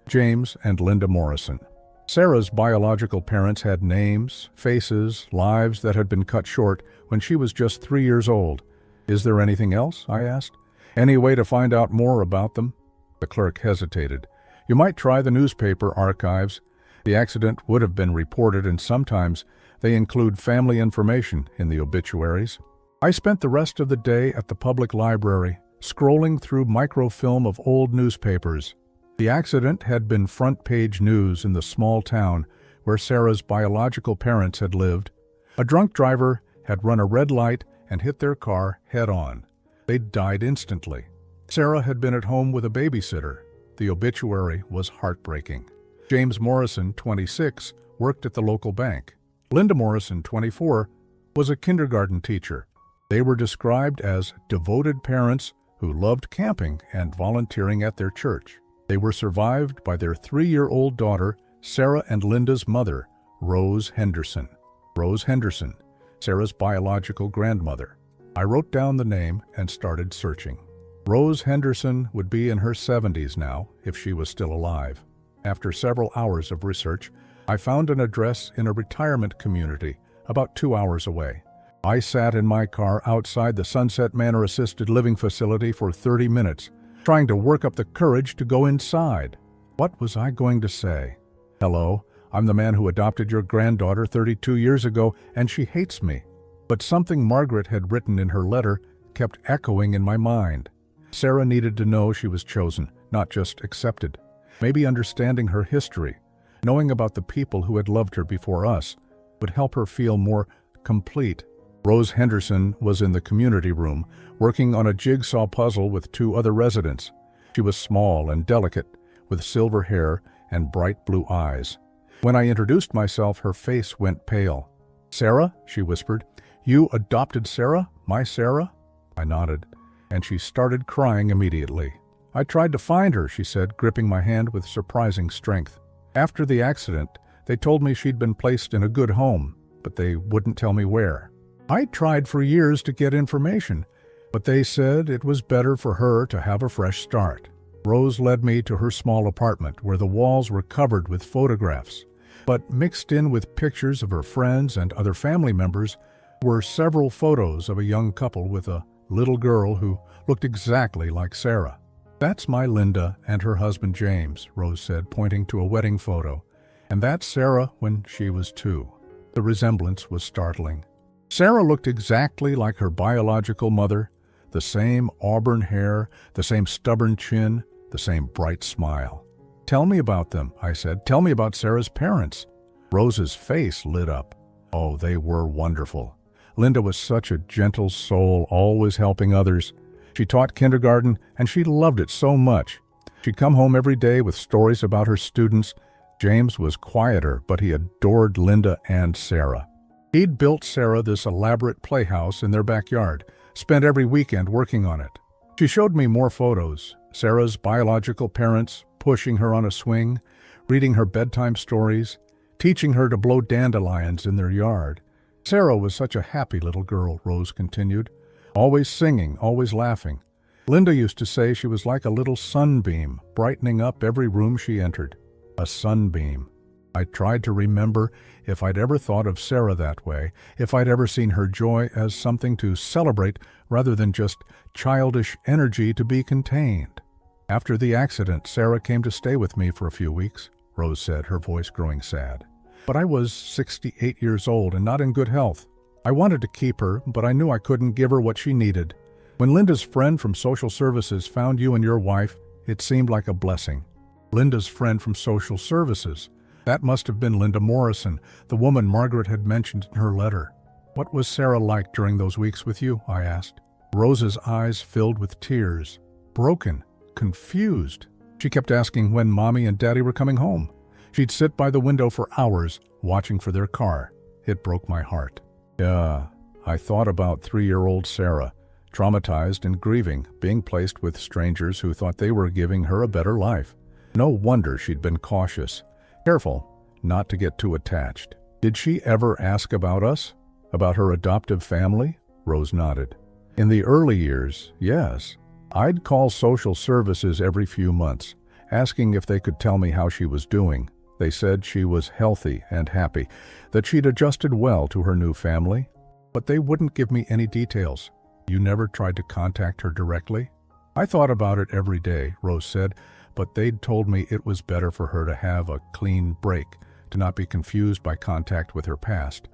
James and Linda Morrison." Sarah's biological parents had names, faces, lives that had been cut short when she was just 3 years old. "Is there anything else?" I asked. "Any way to find out more about them?" The clerk hesitated. "You might try the newspaper archives. The accident would have been reported, and sometimes they include family information in the obituaries." I spent the rest of the day at the public library, scrolling through microfilm of old newspapers. The accident had been front-page news in the small town where Sarah's biological parents had lived. A drunk driver had run a red light and hit their car head-on. They'd died instantly. Sarah had been at home with a babysitter. The obituary was heartbreaking. James Morrison, 26, worked at the local bank. Linda Morrison, 24, was a kindergarten teacher. They were described as devoted parents who loved camping and volunteering at their church. They were survived by their 3-year-old daughter, Sarah and Linda's mother, Rose Henderson. Rose Henderson, Sarah's biological grandmother. I wrote down the name and started searching. Rose Henderson would be in her 70s now, if she was still alive. After several hours of research, I found an address in a retirement community about 2 hours away. I sat in my car outside the Sunset Manor Assisted Living Facility for 30 minutes, trying to work up the courage to go inside. What was I going to say? "Hello, I'm the man who adopted your granddaughter 32 years ago, and she hates me." But something Margaret had written in her letter kept echoing in my mind. Sarah needed to know she was chosen, not just accepted. Maybe understanding her history, knowing about the people who had loved her before us, would help her feel more complete. Rose Henderson was in the community room, working on a jigsaw puzzle with 2 other residents. She was small and delicate, with silver hair and bright blue eyes. When I introduced myself, her face went pale. "Sarah?" she whispered. "You adopted Sarah? My Sarah?" I nodded, and she started crying immediately. "I tried to find her," she said, gripping my hand with surprising strength. "After the accident, they told me she'd been placed in a good home, but they wouldn't tell me where. I tried for years to get information, but they said it was better for her to have a fresh start." Rose led me to her small apartment where the walls were covered with photographs, but mixed in with pictures of her friends and other family members were several photos of a young couple with a little girl who looked exactly like Sarah. "That's my Linda and her husband James," Rose said, pointing to a wedding photo. "And that's Sarah when she was 2. The resemblance was startling. Sarah looked exactly like her biological mother, the same auburn hair, the same stubborn chin, the same bright smile. "Tell me about them," I said. "Tell me about Sarah's parents." Rose's face lit up. Oh, they were wonderful. Linda was such a gentle soul, always helping others. She taught kindergarten, and she loved it so much. She'd come home every day with stories about her students. James was quieter, but he adored Linda and Sarah. He'd built Sarah this elaborate playhouse in their backyard, spent every weekend working on it. She showed me more photos, Sarah's biological parents pushing her on a swing, reading her bedtime stories, teaching her to blow dandelions in their yard. Sarah was such a happy little girl, Rose continued, always singing, always laughing. Linda used to say she was like a little sunbeam, brightening up every room she entered. A sunbeam. I tried to remember if I'd ever thought of Sarah that way, if I'd ever seen her joy as something to celebrate rather than just childish energy to be contained. After the accident, Sarah came to stay with me for a few weeks, Rose said, her voice growing sad. But I was 68 years old and not in good health. I wanted to keep her, but I knew I couldn't give her what she needed. When Linda's friend from social services found you and your wife, it seemed like a blessing. Linda's friend from social services. That must have been Linda Morrison, the woman Margaret had mentioned in her letter. What was Sarah like during those weeks with you? I asked. Rose's eyes filled with tears. Broken, confused. She kept asking when Mommy and Daddy were coming home. She'd sit by the window for hours, watching for their car. It broke my heart. Yeah, I thought about 3-year-old Sarah, traumatized and grieving, being placed with strangers who thought they were giving her a better life. No wonder she'd been cautious, careful not to get too attached. Did she ever ask about us? About her adoptive family? Rose nodded. In the early years, yes. I'd call social services every few months, asking if they could tell me how she was doing. They said she was healthy and happy, that she'd adjusted well to her new family. But they wouldn't give me any details. You never tried to contact her directly? I thought about it every day, Rose said, but they'd told me it was better for her to have a clean break, to not be confused by contact with her past.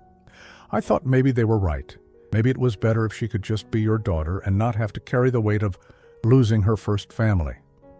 I thought maybe they were right. Maybe it was better if she could just be your daughter and not have to carry the weight of losing her first family.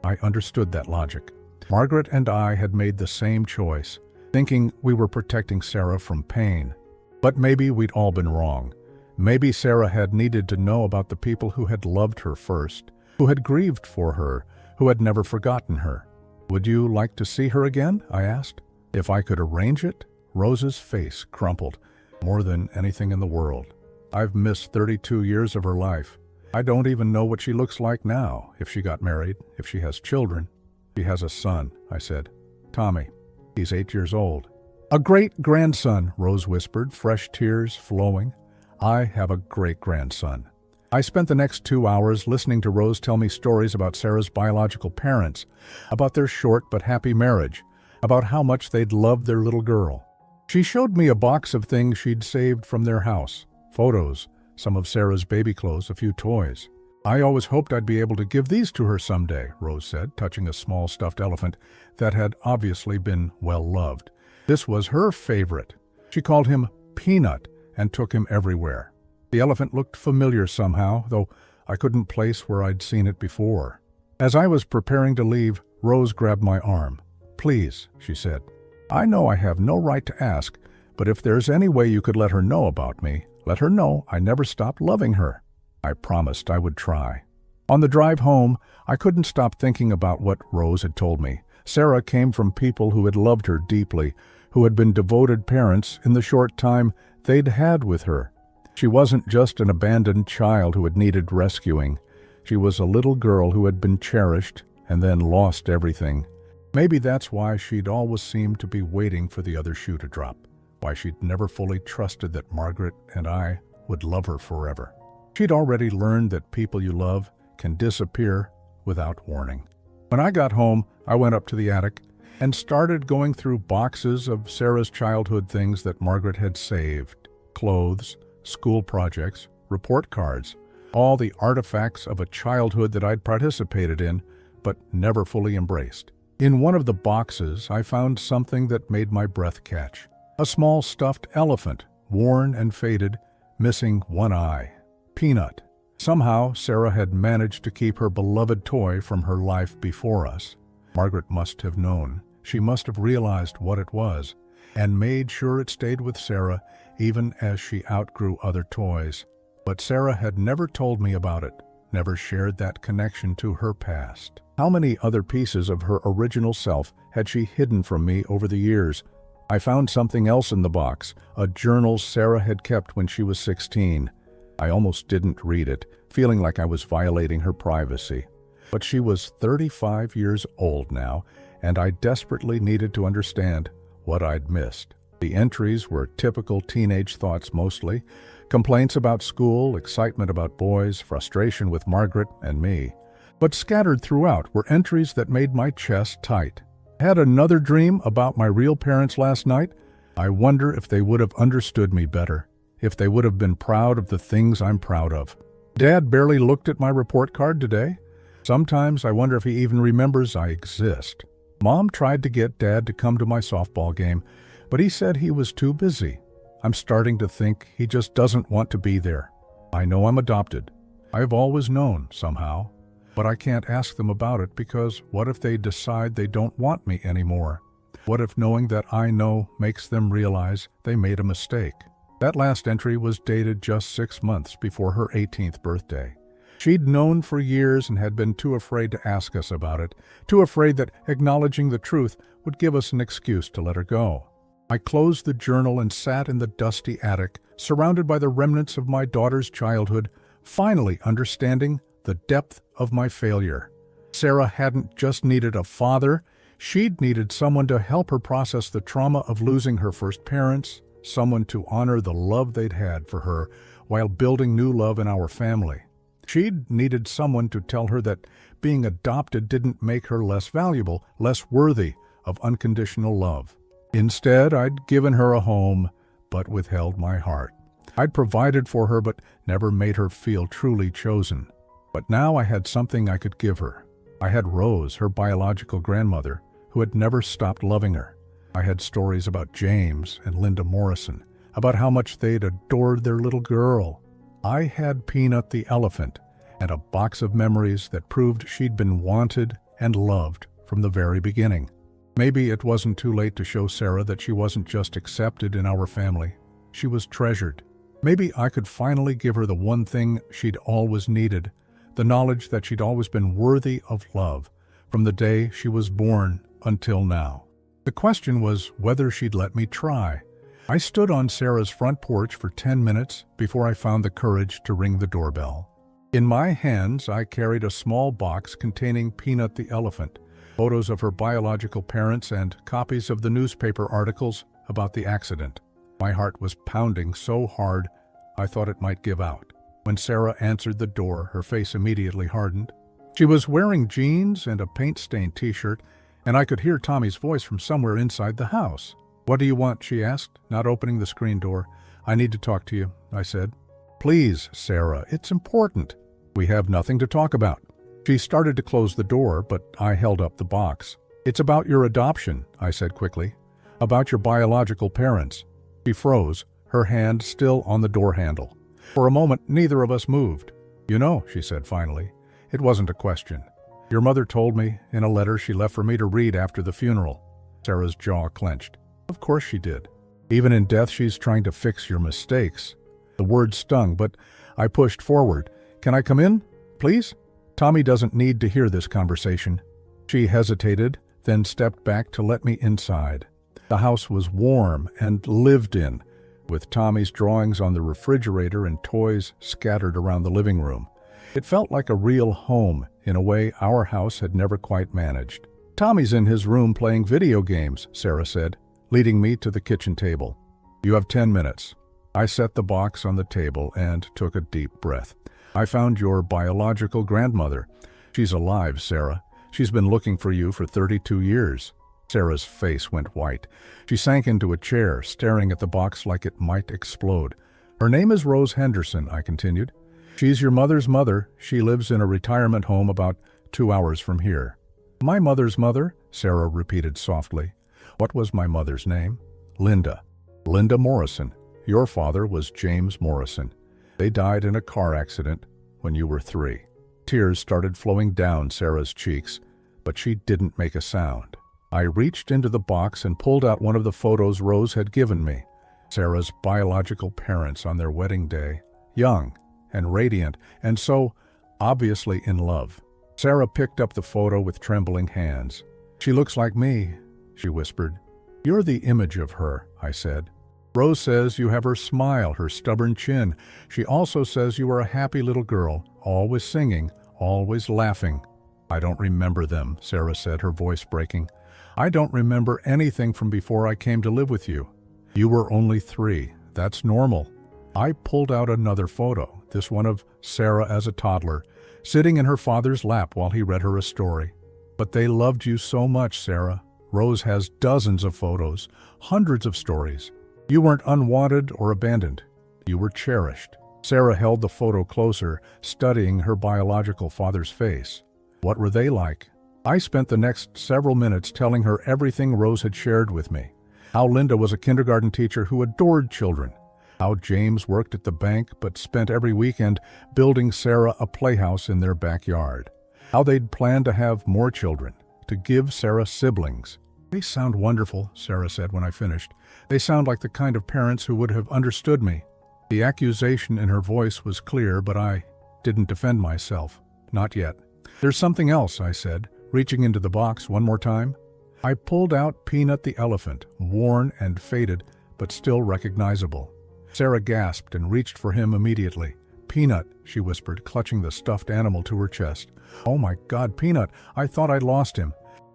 I understood that logic. Margaret and I had made the same choice, thinking we were protecting Sarah from pain. But maybe we'd all been wrong. Maybe Sarah had needed to know about the people who had loved her first, who had grieved for her, who had never forgotten her. Would you like to see her again? I asked. If I could arrange it? Rose's face crumpled. More than anything in the world. I've missed 32 years of her life. I don't even know what she looks like now, if she got married, if she has children. She has a son, I said. Tommy. He's 8 years old. A great-grandson, Rose whispered, fresh tears flowing. I have a great-grandson. I spent the next 2 hours listening to Rose tell me stories about Sarah's biological parents, about their short but happy marriage, about how much they'd loved their little girl. She showed me a box of things she'd saved from their house, photos, some of Sarah's baby clothes, a few toys. I always hoped I'd be able to give these to her someday, Rose said, touching a small stuffed elephant that had obviously been well-loved. This was her favorite. She called him Peanut and took him everywhere. The elephant looked familiar somehow, though I couldn't place where I'd seen it before. As I was preparing to leave, Rose grabbed my arm. Please, she said. I know I have no right to ask, but if there's any way you could let her know about me, let her know I never stopped loving her. I promised I would try. On the drive home, I couldn't stop thinking about what Rose had told me. Sarah came from people who had loved her deeply, who had been devoted parents in the short time they'd had with her. She wasn't just an abandoned child who had needed rescuing. She was a little girl who had been cherished and then lost everything. Maybe that's why she'd always seemed to be waiting for the other shoe to drop, why she'd never fully trusted that Margaret and I would love her forever. She'd already learned that people you love can disappear without warning. When I got home, I went up to the attic and started going through boxes of Sarah's childhood things that Margaret had saved. Clothes, school projects, report cards, all the artifacts of a childhood that I'd participated in, but never fully embraced. In one of the boxes, I found something that made my breath catch. A small stuffed elephant, worn and faded, missing one eye. Peanut. Somehow, Sarah had managed to keep her beloved toy from her life before us. Margaret must have known. She must have realized what it was, and made sure it stayed with Sarah even as she outgrew other toys. But Sarah had never told me about it, never shared that connection to her past. How many other pieces of her original self had she hidden from me over the years? I found something else in the box, a journal Sarah had kept when she was 16. I almost didn't read it, feeling like I was violating her privacy. But she was 35 years old now, and I desperately needed to understand what I'd missed. The entries were typical teenage thoughts mostly, complaints about school, excitement about boys, frustration with Margaret and me. But scattered throughout were entries that made my chest tight. I had another dream about my real parents last night. I wonder if they would have understood me better, if they would have been proud of the things I'm proud of. Dad barely looked at my report card today. Sometimes I wonder if he even remembers I exist. Mom tried to get Dad to come to my softball game, but he said he was too busy. I'm starting to think he just doesn't want to be there. I know I'm adopted. I've always known, somehow. But I can't ask them about it because what if they decide they don't want me anymore? What if knowing that I know makes them realize they made a mistake? That last entry was dated just 6 months before her 18th birthday. She'd known for years and had been too afraid to ask us about it, too afraid that acknowledging the truth would give us an excuse to let her go. I closed the journal and sat in the dusty attic, surrounded by the remnants of my daughter's childhood, finally understanding the depth of my failure. Sarah hadn't just needed a father, she'd needed someone to help her process the trauma of losing her first parents, someone to honor the love they'd had for her while building new love in our family. She'd needed someone to tell her that being adopted didn't make her less valuable, less worthy of unconditional love. Instead, I'd given her a home, but withheld my heart. I'd provided for her, but never made her feel truly chosen. But now I had something I could give her. I had Rose, her biological grandmother, who had never stopped loving her. I had stories about James and Linda Morrison, about how much they'd adored their little girl. I had Peanut the elephant, and a box of memories that proved she'd been wanted and loved from the very beginning. Maybe it wasn't too late to show Sarah that she wasn't just accepted in our family, she was treasured. Maybe I could finally give her the one thing she'd always needed, the knowledge that she'd always been worthy of love, from the day she was born until now. The question was whether she'd let me try. I stood on Sarah's front porch for 10 minutes before I found the courage to ring the doorbell. In my hands, I carried a small box containing Peanut the elephant, photos of her biological parents, and copies of the newspaper articles about the accident. My heart was pounding so hard, I thought it might give out. When Sarah answered the door, her face immediately hardened. She was wearing jeans and a paint-stained t-shirt, and I could hear Tommy's voice from somewhere inside the house. "What do you want?" she asked, not opening the screen door. "I need to talk to you," I said. "Please, Sarah, it's important." "We have nothing to talk about." She started to close the door, but I held up the box. "It's about your adoption," I said quickly. "About your biological parents." She froze, her hand still on the door handle. For a moment, neither of us moved. "You know," she said finally, "it wasn't a question. Your mother told me in a letter she left for me to read after the funeral." Sarah's jaw clenched. "Of course she did. Even in death, she's trying to fix your mistakes." The word stung, but I pushed forward. "Can I come in, please? Tommy doesn't need to hear this conversation." She hesitated, then stepped back to let me inside. The house was warm and lived in, with Tommy's drawings on the refrigerator and toys scattered around the living room. It felt like a real home in a way our house had never quite managed. "Tommy's in his room playing video games," Sarah said, leading me to the kitchen table. "You have 10 minutes. I set the box on the table and took a deep breath. "I found your biological grandmother. She's alive, Sarah. She's been looking for you for 32 years. Sarah's face went white. She sank into a chair, staring at the box like it might explode. "Her name is Rose Henderson," I continued. "She's your mother's mother. She lives in a retirement home about 2 hours from here." "My mother's mother?" Sarah repeated softly. "What was my mother's name?" "Linda. Linda Morrison. Your father was James Morrison. They died in a car accident when you were 3. Tears started flowing down Sarah's cheeks, but she didn't make a sound. I reached into the box and pulled out one of the photos Rose had given me. Sarah's biological parents on their wedding day, young and radiant, and so obviously in love. Sarah picked up the photo with trembling hands. "She looks like me," she whispered. "You're the image of her," I said. "Rose says you have her smile, her stubborn chin. She also says you are a happy little girl, always singing, always laughing." "I don't remember them," Sarah said, her voice breaking. "I don't remember anything from before I came to live with you. You were only 3. That's normal." I pulled out another photo, this one of Sarah as a toddler, sitting in her father's lap while he read her a story. "But they loved you so much, Sarah. Rose has dozens of photos, hundreds of stories. You weren't unwanted or abandoned. You were cherished." Sarah held the photo closer, studying her biological father's face. "What were they like?" I spent the next several minutes telling her everything Rose had shared with me. How Linda was a kindergarten teacher who adored children. How James worked at the bank but spent every weekend building Sarah a playhouse in their backyard. How they'd planned to have more children, to give Sarah siblings. "They sound wonderful," Sarah said when I finished. "They sound like the kind of parents who would have understood me." The accusation in her voice was clear, but I didn't defend myself. Not yet. There's something else, I said, reaching into the box one more time. I pulled out Peanut the elephant, worn and faded, but still recognizable. Sarah gasped and reached for him immediately. "Peanut," she whispered, clutching the stuffed animal to her chest. "Oh my God, Peanut, I thought I'd lost him."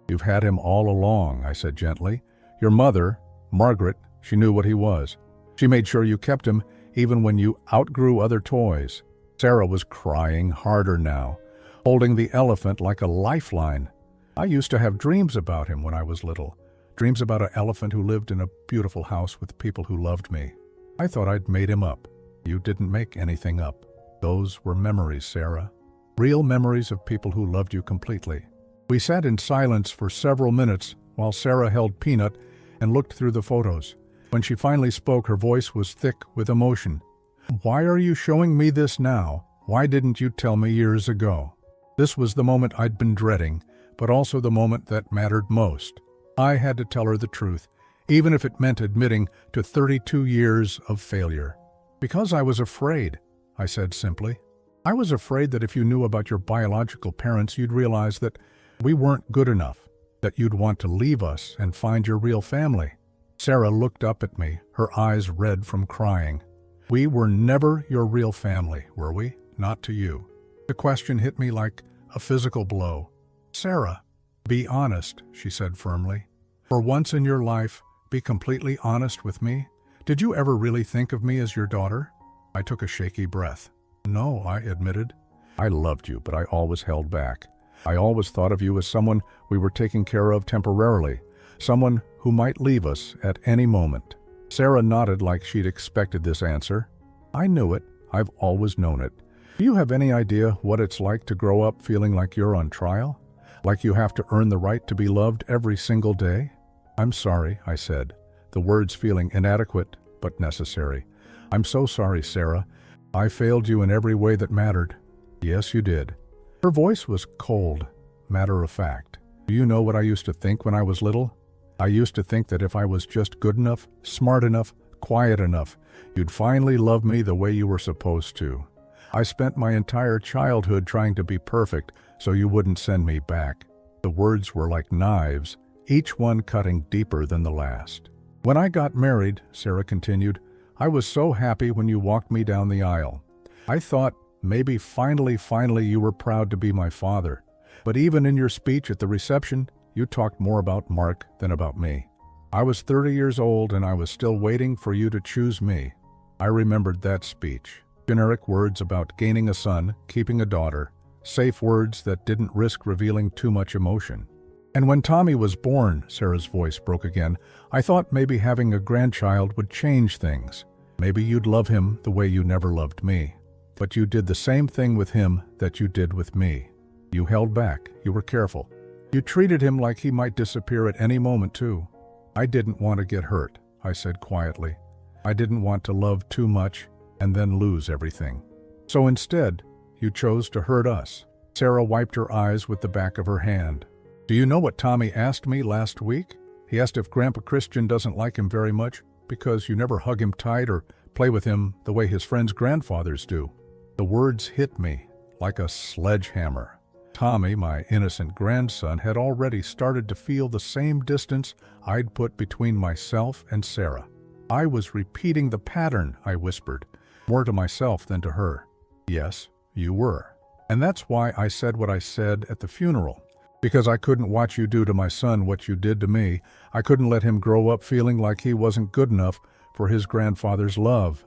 "You've had him all along," I said gently. "Your mother, Margaret, she knew what he was. She made sure you kept him, even when you outgrew other toys." Sarah was crying harder now, holding the elephant like a lifeline. "I used to have dreams about him when I was little. Dreams about an elephant who lived in a beautiful house with people who loved me. I thought I'd made him up." "You didn't make anything up. Those were memories, Sarah. Real memories of people who loved you completely." We sat in silence for several minutes while Sarah held Peanut and looked through the photos. When she finally spoke, her voice was thick with emotion. "Why are you showing me this now? Why didn't you tell me years ago?" This was the moment I'd been dreading, but also the moment that mattered most. I had to tell her the truth, even if it meant admitting to 32 years of failure. "Because I was afraid," I said simply. "I was afraid that if you knew about your biological parents, you'd realize that we weren't good enough, that you'd want to leave us and find your real family." Sarah looked up at me, her eyes red from crying. "We were never your real family, were we? Not to you." The question hit me like a physical blow. "Sarah, be honest," she said firmly. "For once in your life, be completely honest with me. Did you ever really think of me as your daughter?" I took a shaky breath. "No," I admitted. "I loved you, but I always held back. I always thought of you as someone we were taking care of temporarily, someone who might leave us at any moment." Sarah nodded like she'd expected this answer. "I knew it. I've always known it. Do you have any idea what it's like to grow up feeling like you're on trial? Like you have to earn the right to be loved every single day?" "I'm sorry," I said, the words feeling inadequate but necessary. "I'm so sorry, Sarah. I failed you in every way that mattered." "Yes, you did." Her voice was cold, matter-of-fact. "Do you know what I used to think when I was little? I used to think that if I was just good enough, smart enough, quiet enough, you'd finally love me the way you were supposed to. I spent my entire childhood trying to be perfect so you wouldn't send me back." The words were like knives, each one cutting deeper than the last. "When I got married," Sarah continued, "I was so happy when you walked me down the aisle. I thought maybe finally you were proud to be my father. But even in your speech at the reception, you talked more about Mark than about me. I was 30 years old and I was still waiting for you to choose me." I remembered that speech. Generic words about gaining a son, keeping a daughter, safe words that didn't risk revealing too much emotion. "And when Tommy was born," Sarah's voice broke again, "I thought maybe having a grandchild would change things. Maybe you'd love him the way you never loved me. But you did the same thing with him that you did with me. You held back, you were careful. You treated him like he might disappear at any moment too." "I didn't want to get hurt," I said quietly. "I didn't want to love too much and then lose everything. So instead, you chose to hurt us." Sarah wiped her eyes with the back of her hand. "Do you know what Tommy asked me last week? He asked if Grandpa Christian doesn't like him very much because you never hug him tight or play with him the way his friends' grandfathers do." The words hit me like a sledgehammer. Tommy, my innocent grandson, had already started to feel the same distance I'd put between myself and Sarah. I was repeating the pattern, I whispered, more to myself than to her. "Yes, you were. And that's why I said what I said at the funeral. Because I couldn't watch you do to my son what you did to me. I couldn't let him grow up feeling like he wasn't good enough for his grandfather's love."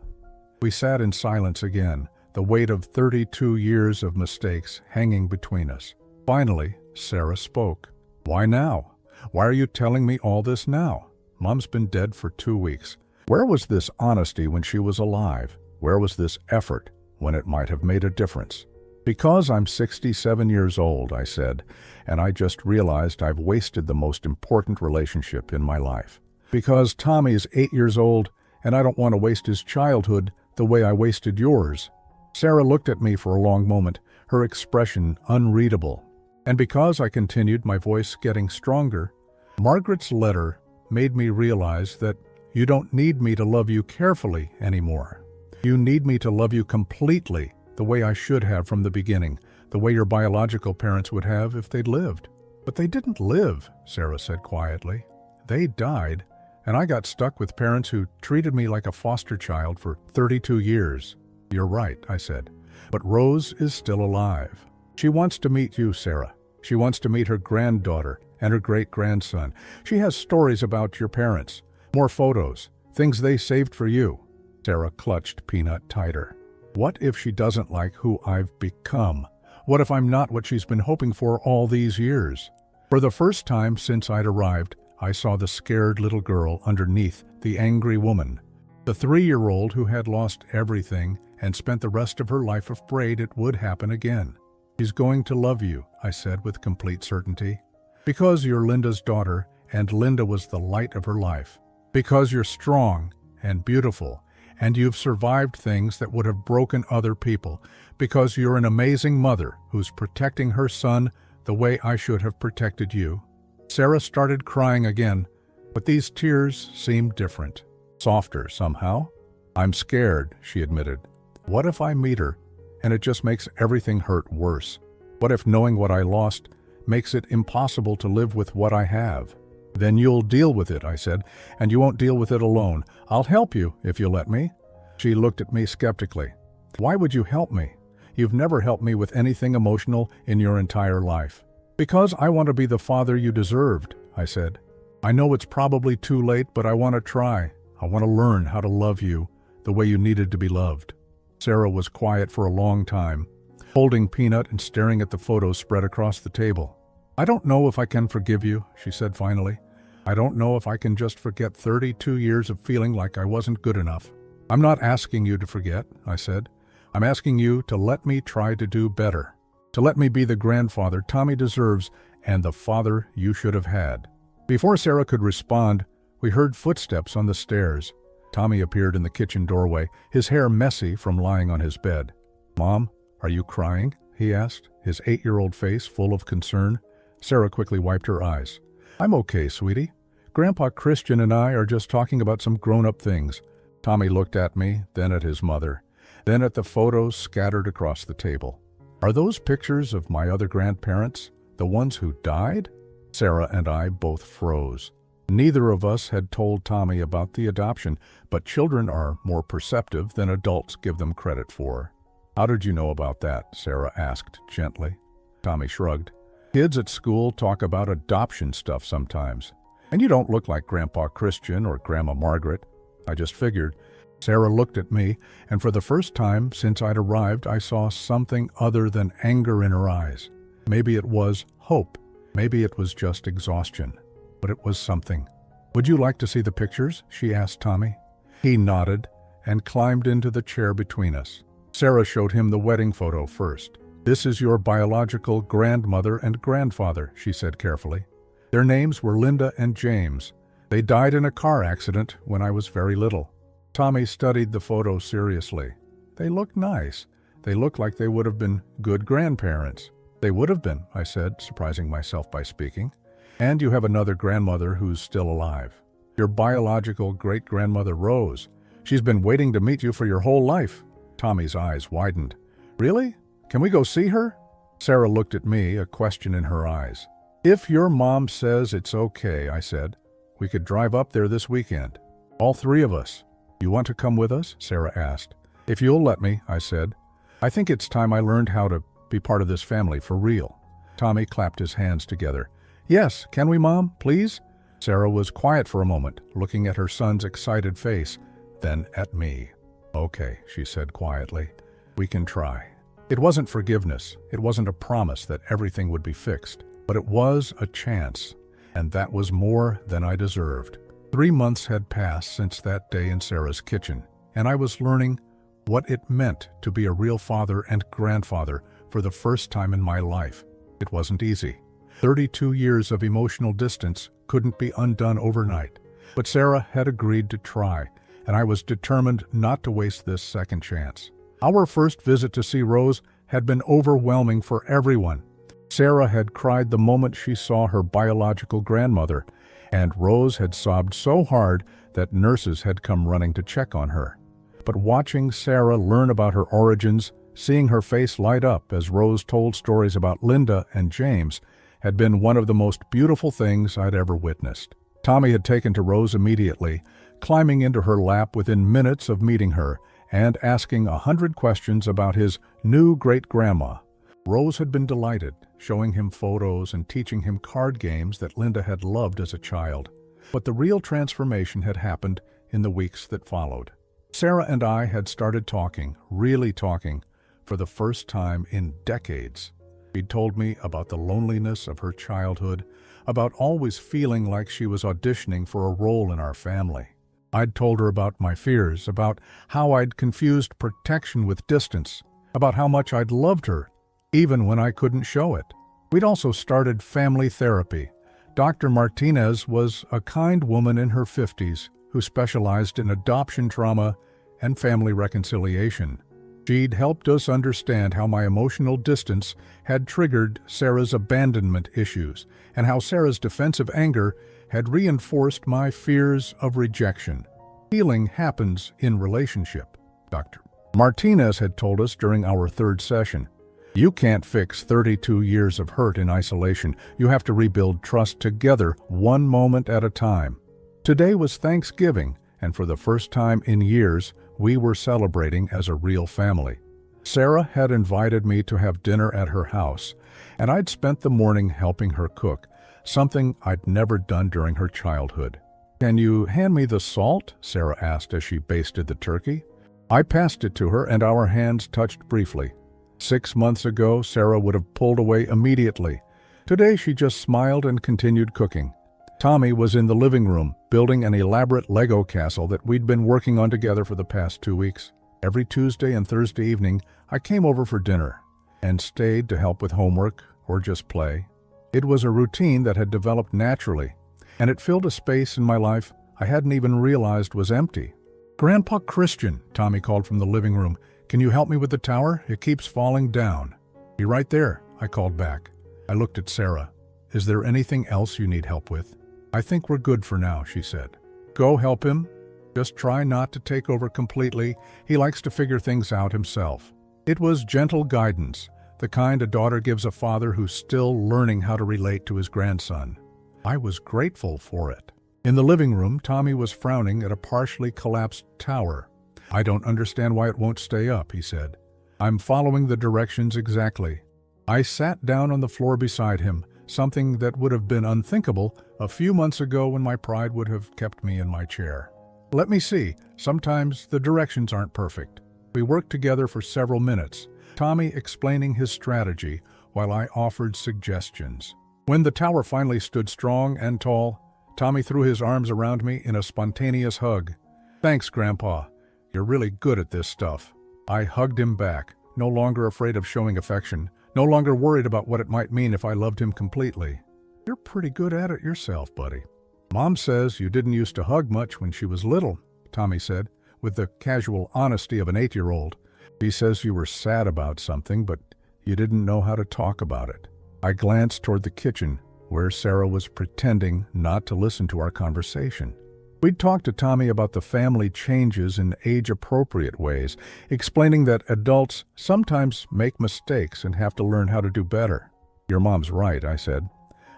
We sat in silence again, the weight of 32 years of mistakes hanging between us. Finally, Sarah spoke. "Why now? Why are you telling me all this now? Mom's been dead for 2 weeks. Where was this honesty when she was alive? Where was this effort when it might have made a difference?" "Because I'm 67 years old," I said, "and I just realized I've wasted the most important relationship in my life. Because Tommy's 8 years old, and I don't want to waste his childhood the way I wasted yours." Sarah looked at me for a long moment, her expression unreadable. "And because," I continued, my voice getting stronger, "Margaret's letter made me realize that you don't need me to love you carefully anymore. You need me to love you completely, the way I should have from the beginning, the way your biological parents would have if they'd lived. But they didn't live, Sarah said quietly. They died, and I got stuck with parents who treated me like a foster child for 32 years. You're right, I said. But Rose is still alive. She wants to meet you, Sarah. She wants to meet her granddaughter and her great-grandson. She has stories about your parents, more photos, things they saved for you. Sarah clutched Peanut tighter. What if she doesn't like who I've become? What if I'm not what she's been hoping for all these years? For the first time since I'd arrived, I saw the scared little girl underneath the angry woman. The 3-year-old who had lost everything and spent the rest of her life afraid it would happen again. She's going to love you, I said with complete certainty. Because you're Linda's daughter, and Linda was the light of her life. Because you're strong and beautiful, and you've survived things that would have broken other people. Because you're an amazing mother who's protecting her son the way I should have protected you. Sarah started crying again, but these tears seemed different, softer somehow. I'm scared, she admitted. What if I meet her, and it just makes everything hurt worse? What if knowing what I lost makes it impossible to live with what I have? Then you'll deal with it, I said, and you won't deal with it alone. I'll help you if you'll let me. She looked at me skeptically. Why would you help me? You've never helped me with anything emotional in your entire life. Because I want to be the father you deserved, I said. I know it's probably too late, but I want to try. I want to learn how to love you the way you needed to be loved. Sarah was quiet for a long time, holding Peanut and staring at the photos spread across the table. I don't know if I can forgive you, she said finally. I don't know if I can just forget 32 years of feeling like I wasn't good enough. I'm not asking you to forget, I said. I'm asking you to let me try to do better. To let me be the grandfather Tommy deserves and the father you should have had. Before Sarah could respond, we heard footsteps on the stairs. Tommy appeared in the kitchen doorway, his hair messy from lying on his bed. Mom, are you crying? He asked, his 8-year-old face full of concern. Sarah quickly wiped her eyes. I'm okay, sweetie. Grandpa Christian and I are just talking about some grown-up things. Tommy looked at me, then at his mother, then at the photos scattered across the table. Are those pictures of my other grandparents, the ones who died? Sarah and I both froze. Neither of us had told Tommy about the adoption, but children are more perceptive than adults give them credit for. How did you know about that? Sarah asked gently. Tommy shrugged. Kids at school talk about adoption stuff sometimes. And you don't look like Grandpa Christian or Grandma Margaret. I just figured. Sarah looked at me, and for the first time since I'd arrived, I saw something other than anger in her eyes. Maybe it was hope. Maybe it was just exhaustion. But it was something. Would you like to see the pictures? She asked Tommy. He nodded and climbed into the chair between us. Sarah showed him the wedding photo first. This is your biological grandmother and grandfather, she said carefully. Their names were Linda and James. They died in a car accident when I was very little. Tommy studied the photo seriously. They look nice. They look like they would have been good grandparents. They would have been, I said, surprising myself by speaking. And you have another grandmother who's still alive. Your biological great-grandmother Rose. She's been waiting to meet you for your whole life. Tommy's eyes widened. Really? Can we go see her? Sarah looked at me, a question in her eyes. If your mom says it's okay, I said, we could drive up there this weekend. All 3 of us. You want to come with us? Sarah asked. If you'll let me, I said. I think it's time I learned how to be part of this family for real. Tommy clapped his hands together. Yes, can we, Mom, please? Sarah was quiet for a moment, looking at her son's excited face, then at me. Okay, she said quietly. We can try. It wasn't forgiveness. It wasn't a promise that everything would be fixed. But it was a chance, and that was more than I deserved. 3 months had passed since that day in Sarah's kitchen, and I was learning what it meant to be a real father and grandfather for the first time in my life. It wasn't easy. 32 years of emotional distance couldn't be undone overnight. But Sarah had agreed to try, and I was determined not to waste this second chance. Our first visit to see Rose had been overwhelming for everyone. Sarah had cried the moment she saw her biological grandmother, and Rose had sobbed so hard that nurses had come running to check on her. But watching Sarah learn about her origins Seeing her face light up as Rose told stories about Linda and James had been one of the most beautiful things I'd ever witnessed. Tommy had taken to Rose immediately, climbing into her lap within minutes of meeting her and asking 100 questions about his new great-grandma. Rose had been delighted, showing him photos and teaching him card games that Linda had loved as a child. But the real transformation had happened in the weeks that followed. Sarah and I had started talking, really talking, for the first time in decades. She'd told me about the loneliness of her childhood, about always feeling like she was auditioning for a role in our family. I'd told her about my fears, about how I'd confused protection with distance, about how much I'd loved her, even when I couldn't show it. We'd also started family therapy. Dr. Martinez was a kind woman in her 50s who specialized in adoption trauma and family reconciliation. She'd helped us understand how my emotional distance had triggered Sarah's abandonment issues and how Sarah's defensive anger had reinforced my fears of rejection. Healing happens in relationship, Dr. Martinez had told us during our third session. You can't fix 32 years of hurt in isolation. You have to rebuild trust together, one moment at a time. Today was Thanksgiving, and for the first time in years, we were celebrating as a real family. Sarah had invited me to have dinner at her house, and I'd spent the morning helping her cook, something I'd never done during her childhood. "Can you hand me the salt?" Sarah asked as she basted the turkey. I passed it to her, and our hands touched briefly. 6 months ago, Sarah would have pulled away immediately. Today, she just smiled and continued cooking. Tommy was in the living room, building an elaborate Lego castle that we'd been working on together for the past 2 weeks. Every Tuesday and Thursday evening, I came over for dinner and stayed to help with homework or just play. It was a routine that had developed naturally, and it filled a space in my life I hadn't even realized was empty. "Grandpa Christian," Tommy called from the living room, "can you help me with the tower? It keeps falling down." "Be right there," I called back. I looked at Sarah. "Is there anything else you need help with?" "I think we're good for now," she said. "Go help him. Just try not to take over completely. He likes to figure things out himself." It was gentle guidance, the kind a daughter gives a father who's still learning how to relate to his grandson. I was grateful for it. In the living room, Tommy was frowning at a partially collapsed tower. "I don't understand why it won't stay up," he said. "I'm following the directions exactly." I sat down on the floor beside him, something that would have been unthinkable a few months ago when my pride would have kept me in my chair. "Let me see. Sometimes the directions aren't perfect." We worked together for several minutes, Tommy explaining his strategy while I offered suggestions. When the tower finally stood strong and tall, Tommy threw his arms around me in a spontaneous hug. "Thanks, Grandpa. You're really good at this stuff." I hugged him back, no longer afraid of showing affection, no longer worried about what it might mean if I loved him completely. "You're pretty good at it yourself, buddy." "Mom says you didn't used to hug much when she was little," Tommy said, with the casual honesty of an 8-year-old. "She says you were sad about something, but you didn't know how to talk about it." I glanced toward the kitchen, where Sarah was pretending not to listen to our conversation. We'd talked to Tommy about the family changes in age-appropriate ways, explaining that adults sometimes make mistakes and have to learn how to do better. "Your mom's right," I said.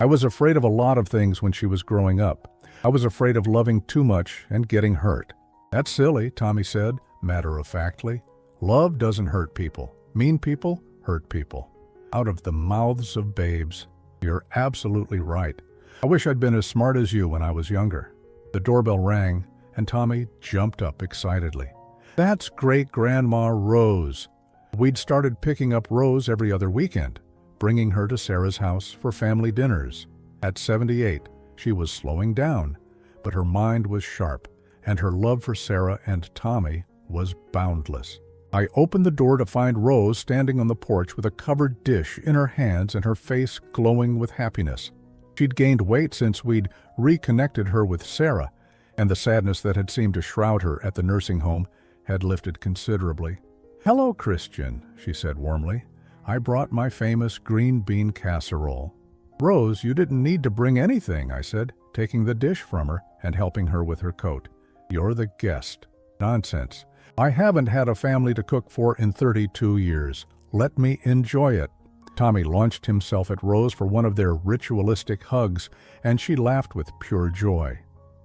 "I was afraid of a lot of things when she was growing up. I was afraid of loving too much and getting hurt." "That's silly," Tommy said, matter-of-factly. "Love doesn't hurt people. Mean people hurt people." Out of the mouths of babes. "You're absolutely right. I wish I'd been as smart as you when I was younger." The doorbell rang, and Tommy jumped up excitedly. "That's great-grandma Rose." We'd started picking up Rose every other weekend, bringing her to Sarah's house for family dinners. At 78, she was slowing down, but her mind was sharp, and her love for Sarah and Tommy was boundless. I opened the door to find Rose standing on the porch with a covered dish in her hands and her face glowing with happiness. She'd gained weight since we'd reconnected her with Sarah, and the sadness that had seemed to shroud her at the nursing home had lifted considerably. "Hello, Christian," she said warmly. "I brought my famous green bean casserole." "Rose, you didn't need to bring anything," I said, taking the dish from her and helping her with her coat. "You're the guest." "Nonsense. I haven't had a family to cook for in 32 years. Let me enjoy it." Tommy launched himself at Rose for one of their ritualistic hugs, and she laughed with pure joy.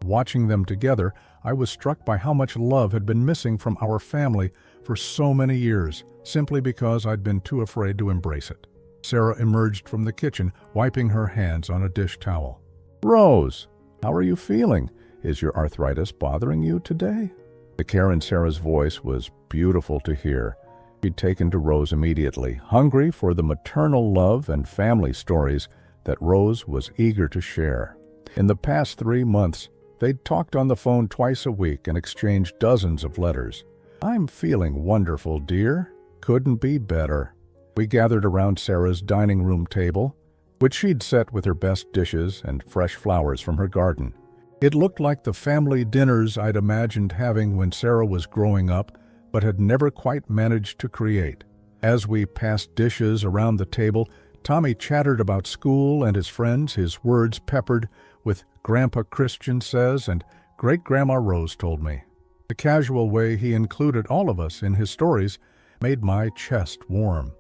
Watching them together, I was struck by how much love had been missing from our family for so many years, simply because I'd been too afraid to embrace it. Sarah emerged from the kitchen, wiping her hands on a dish towel. "Rose, how are you feeling? Is your arthritis bothering you today?" The care in Sarah's voice was beautiful to hear. She'd taken to Rose immediately, hungry for the maternal love and family stories that Rose was eager to share. In the past 3 months, they'd talked on the phone twice a week and exchanged dozens of letters. "I'm feeling wonderful, dear. Couldn't be better." We gathered around Sarah's dining room table, which she'd set with her best dishes and fresh flowers from her garden. It looked like the family dinners I'd imagined having when Sarah was growing up, but had never quite managed to create. As we passed dishes around the table, Tommy chattered about school and his friends, his words peppered with "Grandpa Christian says" and "Great-Grandma Rose told me." The casual way he included all of us in his stories made my chest warm.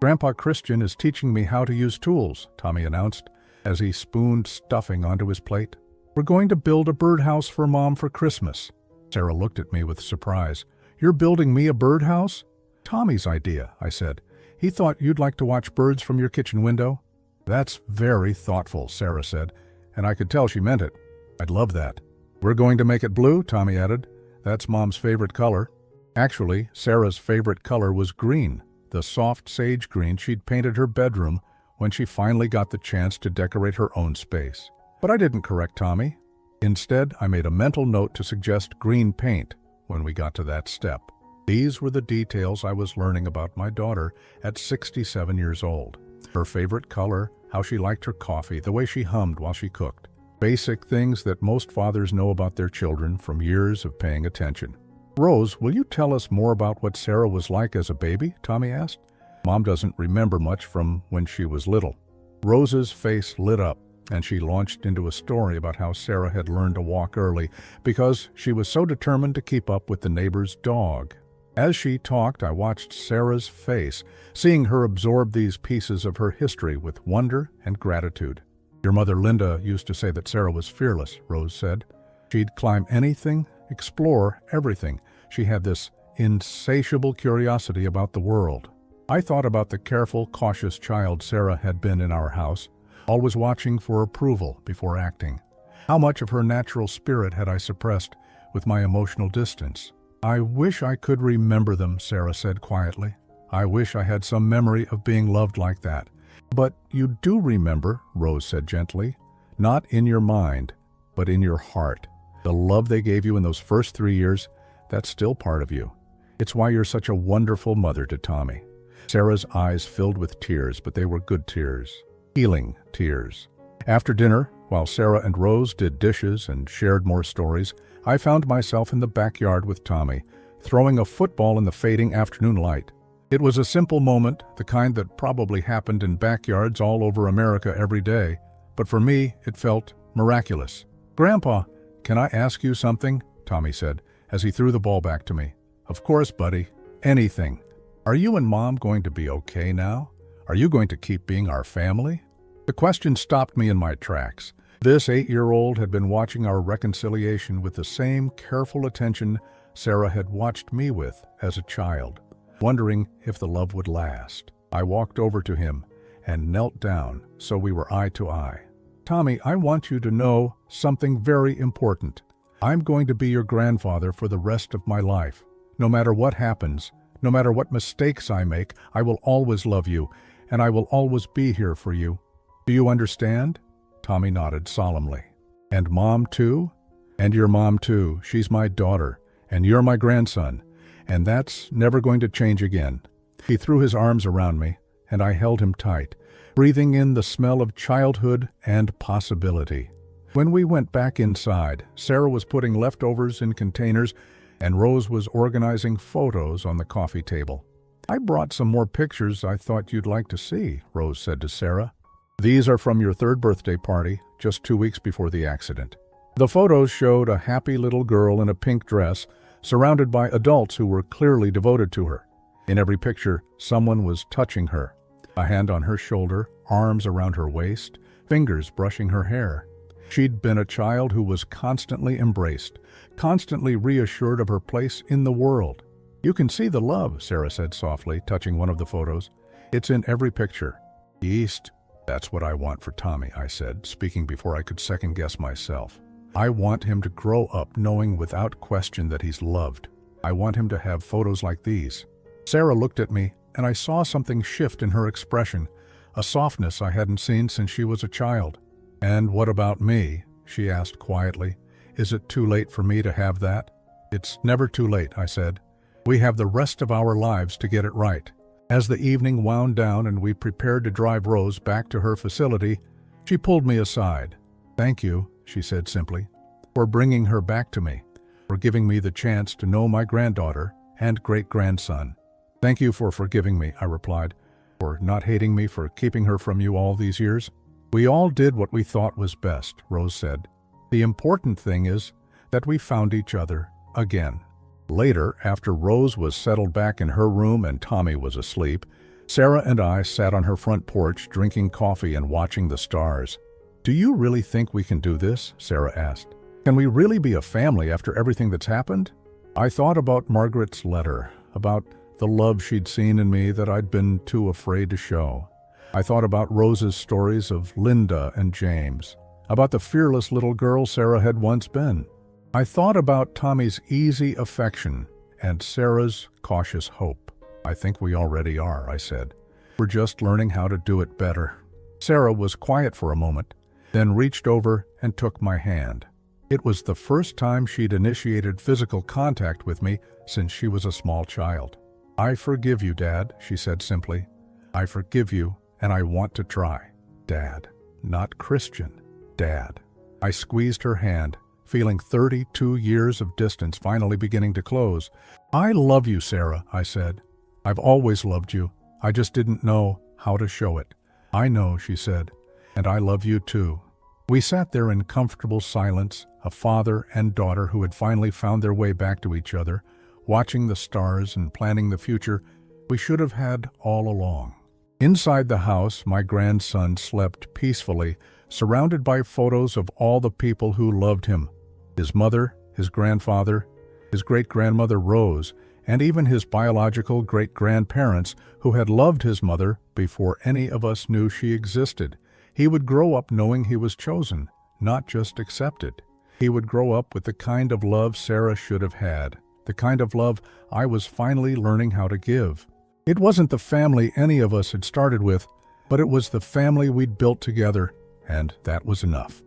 "Grandpa Christian is teaching me how to use tools," Tommy announced as he spooned stuffing onto his plate. "We're going to build a birdhouse for Mom for Christmas." Sarah looked at me with surprise. "You're building me a birdhouse?" "Tommy's idea," I said. "He thought you'd like to watch birds from your kitchen window." "That's very thoughtful," Sarah said, and I could tell she meant it. "I'd love that." "We're going to make it blue," Tommy added. "That's Mom's favorite color." Actually, Sarah's favorite color was green, the soft sage green she'd painted her bedroom when she finally got the chance to decorate her own space. But I didn't correct Tommy. Instead, I made a mental note to suggest green paint when we got to that step. These were the details I was learning about my daughter at 67 years old. Her favorite color, how she liked her coffee, the way she hummed while she cooked. Basic things that most fathers know about their children from years of paying attention. "Rose, will you tell us more about what Sarah was like as a baby?" Tommy asked. "Mom doesn't remember much from when she was little." Rose's face lit up, and she launched into a story about how Sarah had learned to walk early because she was so determined to keep up with the neighbor's dog. As she talked, I watched Sarah's face, seeing her absorb these pieces of her history with wonder and gratitude. "Your mother Linda used to say that Sarah was fearless," Rose said. "She'd climb anything, explore everything. She had this insatiable curiosity about the world." I thought about the careful, cautious child Sarah had been in our house, always watching for approval before acting. How much of her natural spirit had I suppressed with my emotional distance? "I wish I could remember them," Sarah said quietly. "I wish I had some memory of being loved like that." "But you do remember," Rose said gently. "Not in your mind, but in your heart. The love they gave you in those first 3 years, that's still part of you. It's why you're such a wonderful mother to Tommy." Sarah's eyes filled with tears, but they were good tears. Healing tears. After dinner, while Sarah and Rose did dishes and shared more stories, I found myself in the backyard with Tommy, throwing a football in the fading afternoon light. It was a simple moment, the kind that probably happened in backyards all over America every day, but for me, it felt miraculous. "Grandpa, can I ask you something?" Tommy said, as he threw the ball back to me. "Of course, buddy. Anything. Are you and Mom going to be okay now? Are you going to keep being our family?" The question stopped me in my tracks. This 8-year-old had been watching our reconciliation with the same careful attention Sarah had watched me with as a child, wondering if the love would last. I walked over to him and knelt down so we were eye to eye. "Tommy, I want you to know something very important. I'm going to be your grandfather for the rest of my life. No matter what happens, no matter what mistakes I make, I will always love you, and I will always be here for you. Do you understand?" Tommy nodded solemnly. "And Mom too?" "And your mom too. She's my daughter, and you're my grandson, and that's never going to change again." He threw his arms around me, and I held him tight, breathing in the smell of childhood and possibility. When we went back inside, Sarah was putting leftovers in containers, and Rose was organizing photos on the coffee table. "I brought some more pictures I thought you'd like to see," Rose said to Sarah. "These are from your 3rd birthday party, just 2 weeks before the accident." The photos showed a happy little girl in a pink dress surrounded by adults who were clearly devoted to her. In every picture, someone was touching her. A hand on her shoulder, arms around her waist, fingers brushing her hair. She'd been a child who was constantly embraced, constantly reassured of her place in the world. "You can see the love," Sarah said softly, touching one of the photos. "It's in every picture." "East, that's what I want for Tommy," I said, speaking before I could second-guess myself. "I want him to grow up knowing without question that he's loved. I want him to have photos like these." Sarah looked at me, and I saw something shift in her expression, a softness I hadn't seen since she was a child. "And what about me?" she asked quietly. "Is it too late for me to have that?" "It's never too late," I said. "We have the rest of our lives to get it right." As the evening wound down and we prepared to drive Rose back to her facility, she pulled me aside. "Thank you," she said simply, "for bringing her back to me, for giving me the chance to know my granddaughter and great-grandson." "Thank you for forgiving me," I replied, "for not hating me for keeping her from you all these years." "We all did what we thought was best," Rose said. "The important thing is that we found each other again." Later, after Rose was settled back in her room and Tommy was asleep, Sarah and I sat on her front porch drinking coffee and watching the stars. "Do you really think we can do this?" Sarah asked. "Can we really be a family after everything that's happened?" I thought about Margaret's letter, about the love she'd seen in me that I'd been too afraid to show. I thought about Rose's stories of Linda and James, about the fearless little girl Sarah had once been. I thought about Tommy's easy affection and Sarah's cautious hope. "I think we already are," I said. "We're just learning how to do it better." Sarah was quiet for a moment, then reached over and took my hand. It was the first time she'd initiated physical contact with me since she was a small child. "I forgive you, Dad," she said simply. "I forgive you, and I want to try." "Dad, not Christian. Dad." I squeezed her hand, feeling 32 years of distance finally beginning to close. "I love you, Sarah," I said. "I've always loved you. I just didn't know how to show it." "I know," she said, "and I love you too." We sat there in comfortable silence, a father and daughter who had finally found their way back to each other, watching the stars and planning the future we should have had all along. Inside the house, my grandson slept peacefully, surrounded by photos of all the people who loved him. His mother, his grandfather, his great-grandmother Rose, and even his biological great-grandparents who had loved his mother before any of us knew she existed. He would grow up knowing he was chosen, not just accepted. He would grow up with the kind of love Sarah should have had, the kind of love I was finally learning how to give. It wasn't the family any of us had started with, but it was the family we'd built together, and that was enough.